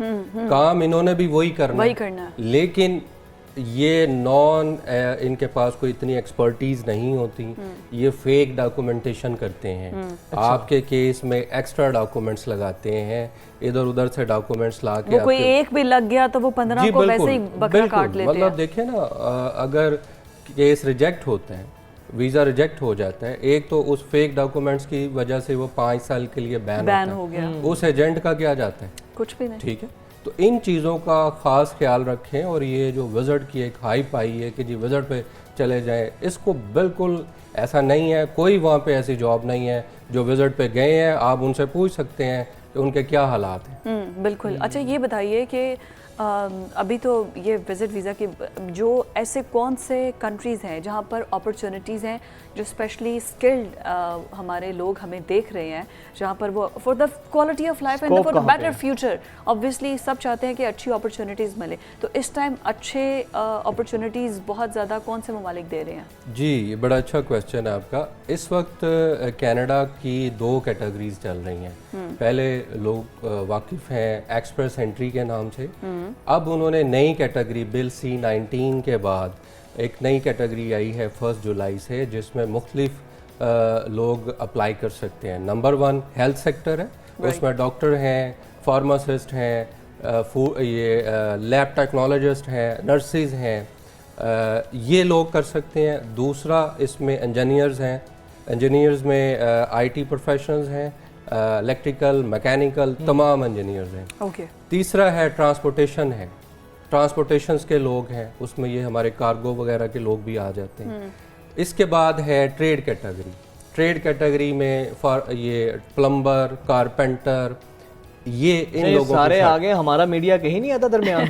[SPEAKER 11] काम इन्होंने भी वही करना है। लेकिन ये इनके पास कोई इतनी एक्सपर्टीज नहीं होती, ये फेक डॉक्यूमेंटेशन करते हैं। आपके केस में एक्स्ट्रा डॉक्यूमेंट्स लगाते हैं, इधर उधर से डॉक्यूमेंट्स ला के
[SPEAKER 1] कोई एक भी लग गया तो वो 15 को वैसे ही बकरा काट लेते हैं।
[SPEAKER 11] मतलब देखिए ना, अगर केस रिजेक्ट होता है, वीज़ा रिजेक्ट हो जाता है, एक तो उस फेक डॉक्यूमेंट्स की वजह से वो 5 साल के लिए बैन
[SPEAKER 1] हो गया।
[SPEAKER 11] उस एजेंट का क्या जाता है?
[SPEAKER 1] कुछ भी नहीं।
[SPEAKER 11] ठीक है, तो इन चीज़ों का ख़ास ख्याल रखें। और ये जो विज़िट की एक हाइप आई है कि जी विज़िट पे चले जाएं, इसको बिल्कुल ऐसा नहीं है। कोई वहाँ पे ऐसी जॉब नहीं है। जो विज़िट पे गए हैं आप उनसे पूछ सकते हैं कि उनके क्या हालात हैं।
[SPEAKER 1] बिल्कुल। अच्छा, ये बताइए कि अभी तो ये विज़िट वीज़ा की जो ऐसे कौन से कंट्रीज़ हैं जहाँ पर अपॉर्चुनिटीज़ हैं जो स्पेशली स्किल्ड हमारे लोग हमें देख रहे हैं, जहाँ पर वो for the quality of life and for better future, obviously सब चाहते हैं कि अच्छी अपॉर्चुनिटीज़ मिले। तो इस टाइम अच्छे अपॉर्चुनिटीज़ बहुत ज़्यादा कौन से ममालिक दे रहे हैं?
[SPEAKER 11] जी, ये बड़ा अच्छा क्वेश्चन है आपका। इस वक्त कनाडा की 2 कैटेगरीज चल रही हैं। पहले लोग वाकिफ़ हैं एक्सप्रेस एंट्री के नाम से। अब उन्होंने नई कैटेगरी बिल C-19 के बाद एक नई कैटेगरी आई है 1 जुलाई से, जिसमें मुख्तलिफ लोग अप्लाई कर सकते हैं। नंबर 1 हेल्थ सेक्टर है, उसमें डॉक्टर हैं, फार्मासिस्ट हैं, लैब टेक्नोलॉजिस्ट हैं, नर्सेज हैं, ये लोग कर सकते हैं। दूसरा इसमें इंजीनियर्स हैं, इंजीनियर्स में IT प्रोफेशनल्स हैं, इलेक्ट्रिकल, मैकेनिकल, तमाम इंजीनियर्स हैं। तीसरा है ट्रांसपोर्टेशन है, ट्रांसपोर्टेशंस के लोग हैं, उसमें ये हमारे कार्गो वगैरह के लोग भी आ जाते हैं। इसके बाद है ट्रेड कैटेगरी। ट्रेड कैटेगरी में ये प्लम्बर, कारपेंटर, ये इन लोगों
[SPEAKER 2] सारे आगे। हमारा मीडिया कहीं नहीं आता दरमियान।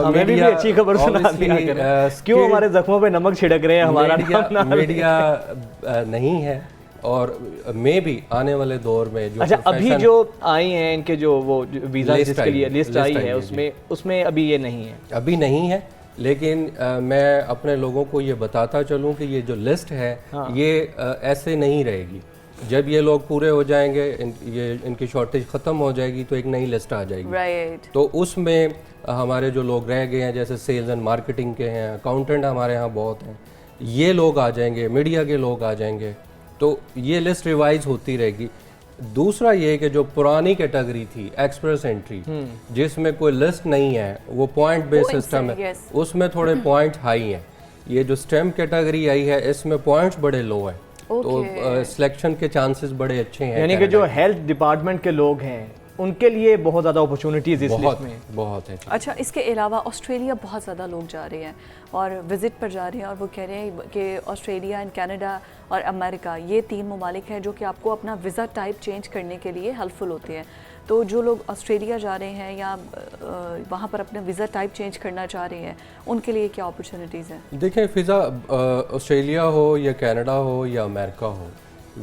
[SPEAKER 2] हमें भी अच्छी खबर सुना दिया करें। क्यों हमारे जख्मों पे नमक छिड़क रहे हैं? हमारा
[SPEAKER 11] मीडिया नहीं है, और मे भी आने वाले दौर में जो
[SPEAKER 2] अच्छा अभी जो आई हैं इनके जो वो वीज़ा जिसके लिए लिस्ट आई है उसमें अभी ये नहीं है? अभी
[SPEAKER 11] नहीं है, लेकिन मैं अपने लोगों को ये बताता चलूँ कि ये जो लिस्ट है ये ऐसे नहीं रहेगी। जब ये लोग पूरे हो जाएंगे, इनकी शॉर्टेज ख़त्म हो जाएगी, तो एक नई लिस्ट आ जाएगी। तो उसमें हमारे जो लोग रह गए हैं, जैसे सेल्स एंड मार्केटिंग के हैं, अकाउंटेंट हमारे यहाँ बहुत हैं, ये लोग आ जाएंगे, मीडिया के लोग आ जाएंगे। तो ये लिस्ट रिवाइज होती रहेगी। दूसरा ये कि जो पुरानी कैटेगरी थी एक्सप्रेस एंट्री, जिसमें कोई लिस्ट नहीं है, वो पॉइंट बेस्ड सिस्टम है, उसमें थोड़े पॉइंट हाई हैं। ये जो स्टेम कैटेगरी आई है इसमें पॉइंट्स बड़े लो हैं। तो सिलेक्शन के चांसेस बड़े अच्छे हैं।
[SPEAKER 2] यानी कि जो हेल्थ डिपार्टमेंट के लोग हैं उनके लिए बहुत ज़्यादा अपॉर्चुनिटीज़ इस लिस्ट में
[SPEAKER 11] बहुत है।
[SPEAKER 1] अच्छा, इसके अलावा ऑस्ट्रेलिया बहुत ज़्यादा लोग जा रहे हैं और विज़िट पर जा रहे हैं, और वो कह रहे हैं कि ऑस्ट्रेलिया एंड कनाडा और अमेरिका, ये 3 ममालिक हैं जो कि आपको अपना वीज़ा टाइप चेंज करने के लिए हेल्पफुल होते हैं। तो जो लोग ऑस्ट्रेलिया जा रहे हैं या वहाँ पर अपना वीज़ा टाइप चेंज करना चाह रहे हैं, उनके लिए क्या अपॉर्चुनिटीज़ हैं?
[SPEAKER 11] देखिए, वीज़ा ऑस्ट्रेलिया हो या कनाडा हो या अमेरिका हो,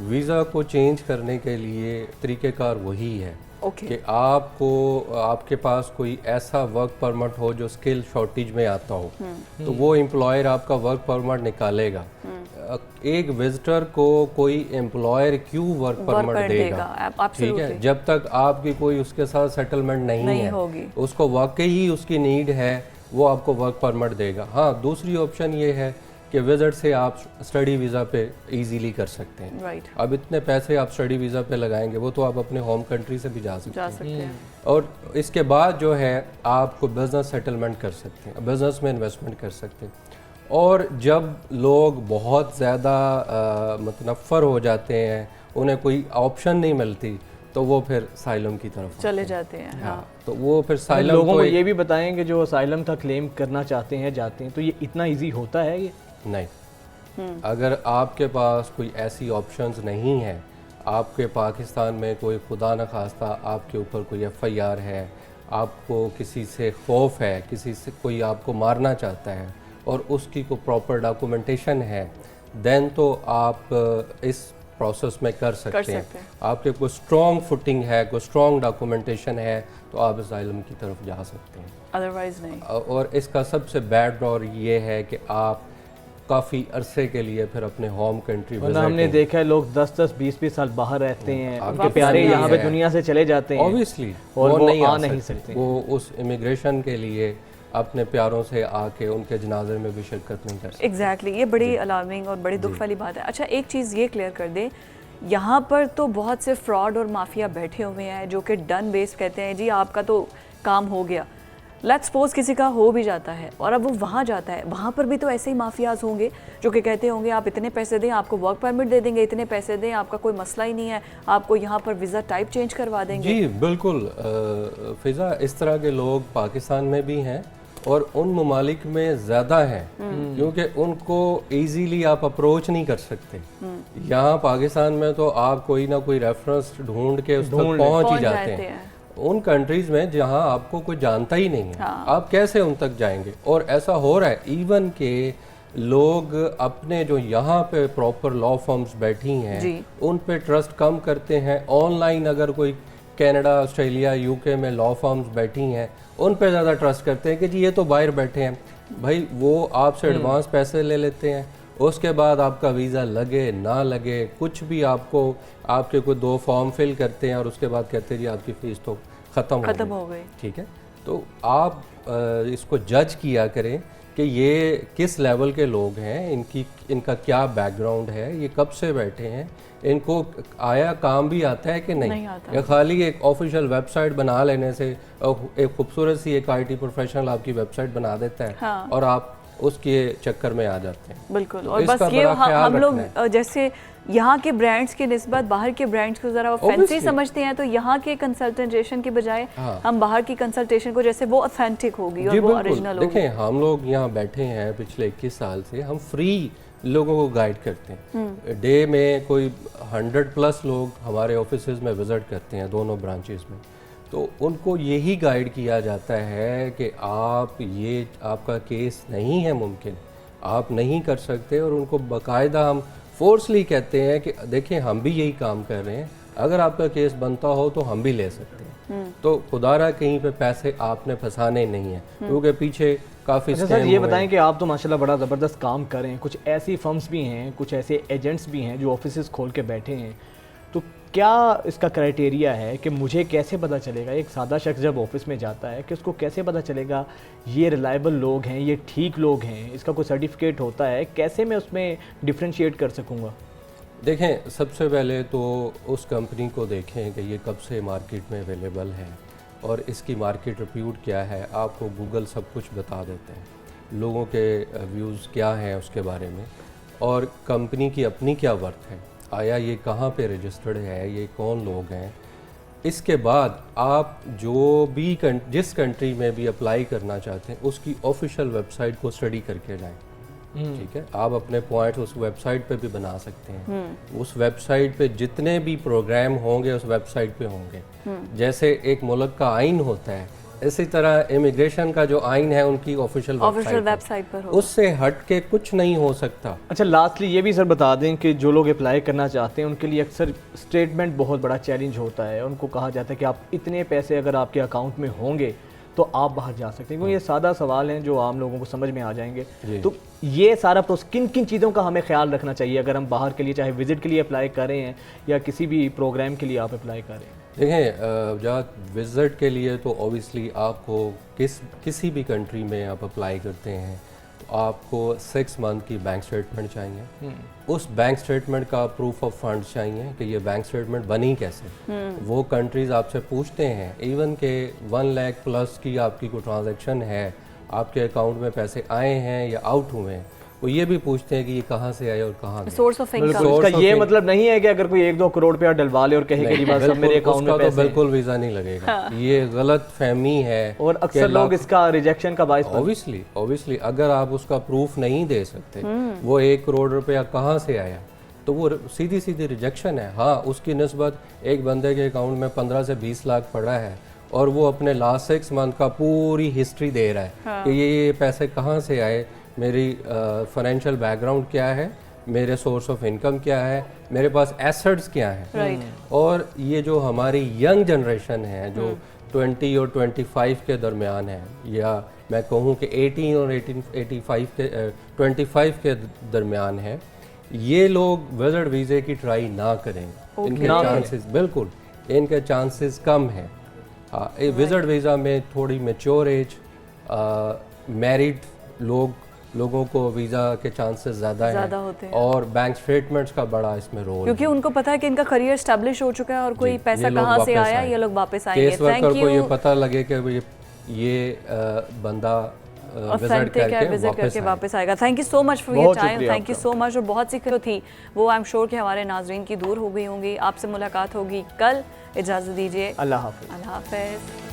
[SPEAKER 11] वीज़ा को चेंज करने के लिए तरीक़ेकार वही है कि आपके पास कोई ऐसा वर्क परमिट हो जो स्किल शॉर्टेज में आता हो, तो वो एम्प्लॉयर आपका वर्क परमिट निकालेगा। एक विजिटर को कोई एम्प्लॉयर क्यों वर्क परमिट देगा? ठीक है, जब तक आपकी कोई उसके साथ सेटलमेंट नहीं है, उसको वाकई उसकी नीड है, वो आपको वर्क परमिट देगा। हाँ, दूसरी ऑप्शन ये है कि विजिट से आप स्टडी वीज़ा पे इजीली कर सकते हैं। अब इतने पैसे आप स्टडी वीज़ा पे लगाएंगे, वो तो आप अपने होम कंट्री से भी जा सकते हैं। और इसके बाद जो है आपको बिजनेस सेटलमेंट कर सकते हैं, बिजनेस में इन्वेस्टमेंट कर सकते हैं। और जब लोग बहुत ज़्यादा मुतनफ़र हो जाते हैं, उन्हें कोई ऑप्शन नहीं मिलती, तो वो फिर साइलम की तरफ
[SPEAKER 1] चले जाते हैं। हाँ।
[SPEAKER 11] तो वो फिर साइलम
[SPEAKER 2] लोगों को ये भी बताएं कि जो असाइलम का क्लेम करना चाहते हैं जाते हैं, तो ये इतना इजी होता है ये?
[SPEAKER 11] नहीं। अगर आपके पास कोई ऐसी ऑप्शंस नहीं है, आपके पाकिस्तान में कोई खुदा न खास्ता आपके ऊपर कोई FIR है, आपको किसी से खौफ है, किसी से कोई आपको मारना चाहता है और उसकी कोई प्रॉपर डॉक्यूमेंटेशन है, देन तो आप इस प्रोसेस में कर सकते हैं। आपके कोई स्ट्रॉन्ग फुटिंग है, कोई स्ट्रॉन्ग डॉक्यूमेंटेशन है, तो आप असाइलम की तरफ जा सकते हैं,
[SPEAKER 1] अदरवाइज नहीं।
[SPEAKER 11] और इसका सबसे बैड दौर ये है कि आप काफ़ी अरसे के लिए फिर अपने होम कंट्री
[SPEAKER 2] हमने देखा है लोग 10-10, 20-20 साल बाहर रहते हैं, उनके प्यारे यहाँ पे दुनिया से चले जाते हैं
[SPEAKER 11] ऑब्वियसली,
[SPEAKER 2] और वो
[SPEAKER 11] नहीं
[SPEAKER 2] आ नहीं सकते।
[SPEAKER 11] वो उस इमिग्रेशन के लिए अपने प्यारों से आके उनके जनाजे में भी शिरकत नहीं कर सकते।
[SPEAKER 1] एग्जैक्टली, ये बड़ी अलार्मिंग और बड़ी दुख वाली बात है। अच्छा, एक चीज़ ये क्लियर कर दें, यहाँ पर तो बहुत से फ्रॉड और माफिया बैठे हुए हैं जो कि डन बेस कहते हैं जी आपका तो काम हो गया। लेट्स सपोज किसी का हो भी जाता है और अब वो वहाँ जाता है, वहाँ पर भी तो ऐसे ही माफियाज होंगे जो कि कहते होंगे आप इतने पैसे दें, आपको वर्क परमिट दे देंगे, इतने पैसे दें, आपका कोई मसला ही नहीं है, आपको यहाँ पर वीज़ा टाइप चेंज करवा देंगे।
[SPEAKER 11] जी बिल्कुल फिज़ा, इस तरह के लोग पाकिस्तान में भी हैं और उन ममालिक में ज़्यादा हैं, क्योंकि उनको इजीली आप अप्रोच नहीं कर सकते। यहाँ पाकिस्तान में तो आप कोई ना कोई रेफरेंस ढूंढ के उस तक पहुँच ही जाते हैं। उन कंट्रीज़ में जहाँ आपको कोई जानता ही नहीं है, आप कैसे उन तक जाएंगे? और ऐसा हो रहा है इवन के लोग अपने जो यहाँ पे प्रॉपर लॉ फर्म्स बैठी हैं उन पे ट्रस्ट कम करते हैं। ऑनलाइन अगर कोई कनाडा, ऑस्ट्रेलिया, UK में लॉ फर्म्स बैठी हैं उन पे ज़्यादा ट्रस्ट करते हैं कि जी ये तो बाहर बैठे हैं। भाई वो आपसे एडवांस पैसे ले लेते हैं, उसके बाद आपका वीज़ा लगे ना लगे कुछ भी आपके कोई 2 फॉर्म फिल करते हैं और उसके बाद कहते हैं जी आपकी फ़ीस तो ख़त्म हो गई। ठीक है, तो आप इसको जज किया करें कि ये किस लेवल के लोग हैं, इनका क्या बैकग्राउंड है, ये कब से बैठे हैं, इनको आया काम भी आता है कि नहीं या खाली एक ऑफिशियल वेबसाइट बना लेने से एक खूबसूरत सी एक IT प्रोफेशनल आपकी वेबसाइट बना देता है और आप उसके चक्कर में आ जाते हैं।
[SPEAKER 1] बिल्कुल, और बस ये हम लोग जैसे यहाँ के ब्रांड्स की निस्बत बाहर के ब्रांड्स को ज़रा फैंसी समझते हैं, तो यहाँ के कंसल्टेशन के बजाय हम बाहर की कंसल्टेशन को जैसे वो ऑथेंटिक होगी और वो ओरिजिनल होगी।
[SPEAKER 11] देखें, हम लोग यहाँ बैठे हैं पिछले 21 साल से, हम फ्री लोगों को गाइड करते हैं। डे में कोई 100+ लोग हमारे ऑफिसेज में विज़िट करते हैं, दोनों ब्रांचेस में। तो उनको यही गाइड किया जाता है कि आपका केस नहीं है मुमकिन, आप नहीं कर सकते, और उनको बाकायदा हम फोर्सली कहते हैं कि देखिए हम भी यही काम कर रहे हैं, अगर आपका केस बनता हो तो हम भी ले सकते हैं। तो खुदारा कहीं पे पैसे आपने फंसाने नहीं है, क्योंकि पीछे काफ़ी
[SPEAKER 2] सर ये बताएं कि आप तो माशाल्लाह बड़ा ज़बरदस्त काम कर रहे हैं, कुछ ऐसी फर्म्स भी हैं, कुछ ऐसे एजेंट्स भी हैं जो ऑफिसेज खोल के बैठे हैं, तो क्या इसका क्राइटेरिया है कि मुझे कैसे पता चलेगा, एक सादा शख्स जब ऑफिस में जाता है कि उसको कैसे पता चलेगा ये रिलायबल लोग हैं, ये ठीक लोग हैं, इसका कोई सर्टिफिकेट होता है, कैसे मैं उसमें डिफ्रेंशिएट कर सकूँगा?
[SPEAKER 11] देखें, सबसे पहले तो उस कंपनी को देखें कि ये कब से मार्केट में अवेलेबल है और इसकी मार्केट रिप्यूट क्या है। आपको गूगल सब कुछ बता देते हैं, लोगों के व्यूज़ क्या हैं उसके बारे में, और कंपनी की अपनी क्या वर्थ है, आया ये कहाँ पे रजिस्टर्ड है, ये कौन लोग हैं। इसके बाद आप जिस कंट्री में भी अप्लाई करना चाहते हैं उसकी ऑफिशियल वेबसाइट को स्टडी करके जाएं। ठीक है, आप अपने पॉइंट उस वेबसाइट पे भी बना सकते हैं। उस वेबसाइट पे जितने भी प्रोग्राम होंगे उस वेबसाइट पे होंगे। जैसे एक मुल्क का आइन होता है, इसी तरह इमिग्रेशन का जो आइन है उनकी ऑफिशियल वेबसाइट पर उससे हट के कुछ नहीं हो सकता।
[SPEAKER 2] अच्छा, लास्टली ये भी सर बता दें कि जो लोग अप्लाई करना चाहते हैं उनके लिए अक्सर स्टेटमेंट बहुत बड़ा चैलेंज होता है। उनको कहा जाता है कि आप इतने पैसे अगर आपके अकाउंट में होंगे तो आप बाहर जा सकते हैं, क्योंकि ये सादा सवाल हैं जो आम लोगों को समझ में आ जाएंगे। तो ये सारा प्रोसेस किन किन चीज़ों का हमें ख्याल रखना चाहिए अगर हम बाहर के लिए चाहे विजिट के लिए अप्लाई कर रहे हैं या किसी भी प्रोग्राम के लिए आप अप्लाई कर रहे हैं?
[SPEAKER 11] देखें, जहाँ विज़िट के लिए तो ऑब्वियसली आपको किसी भी कंट्री में आप अप्लाई करते हैं तो आपको 6 मंथ की बैंक स्टेटमेंट चाहिए। उस बैंक स्टेटमेंट का प्रूफ ऑफ फंड चाहिए कि ये बैंक स्टेटमेंट बनी कैसे। वो कंट्रीज़ आपसे पूछते हैं इवन के 1 लाख प्लस की आपकी कोई ट्रांजैक्शन है, आपके अकाउंट में पैसे आए हैं या आउट हुए हैं, वो ये भी पूछते हैं कि ये कहाँ से आए और कहाँ गए।
[SPEAKER 1] Source of income.
[SPEAKER 2] बिल्कुल, इसका ये मतलब नहीं है कि अगर कोई 1-2 करोड़ रुपया डलवा ले और कहे कि जी बस अब मेरे अकाउंट में पैसे हैं।
[SPEAKER 11] बिल्कुल वीज़ा नहीं लगेगा। ये गलत फहमी है
[SPEAKER 2] और अक्सर लोग इसका रिजेक्शन का बायस
[SPEAKER 11] ऑब्वियसली अगर आप उसका प्रूफ नहीं दे सकते वो 1 करोड़ रुपया कहाँ से आया तो वो सीधी सीधी रिजेक्शन है। हाँ, उसकी निस्बत एक बंदे के अकाउंट में 15 से 20 लाख पड़ा है और वो अपने लास्ट 6 मंथ का पूरी हिस्ट्री दे रहा है कि ये पैसे कहाँ से आए, मेरी फाइनेंशियल बैकग्राउंड क्या है, मेरे सोर्स ऑफ इनकम क्या है, मेरे पास एसेट्स क्या हैं। और ये जो हमारी यंग जनरेशन है जो 20 और 25 के दरमियान है, या मैं कहूँ कि 18 और 85 के 25 के दरमियान है, ये लोग विजिट वीज़े की ट्राई ना करें। इनके चांसेस बिल्कुल इनके चांसेस कम हैं। विजिट वीज़ा में थोड़ी मैच्योर एज, मैरिड लोगों को वीज़ा के चांसेस ज़्यादा हैं और बैंक स्टेटमेंट्स का बड़ा इसमें रोल,
[SPEAKER 1] क्योंकि उनको पता है कि इनका करियर स्टैब्लिश हो चुका है और कोई पैसा कहाँ से आया, ये लोग वापस आएंगे।
[SPEAKER 11] केस वर्कर को ये पता लगे कि ये बंदा
[SPEAKER 1] विजिट करके वापस आएगा। Thank you so much for your time, thank you so much. और बहुत सी खबरें थी वो आई एम श्योर कि हमारे नाजरीन की दूर हो गई होंगी। आपसे मुलाकात होगी कल, इजाज़त दीजिए,
[SPEAKER 2] अल्लाह हाफ़िज़।
[SPEAKER 1] अल्लाह हाफ़िज़।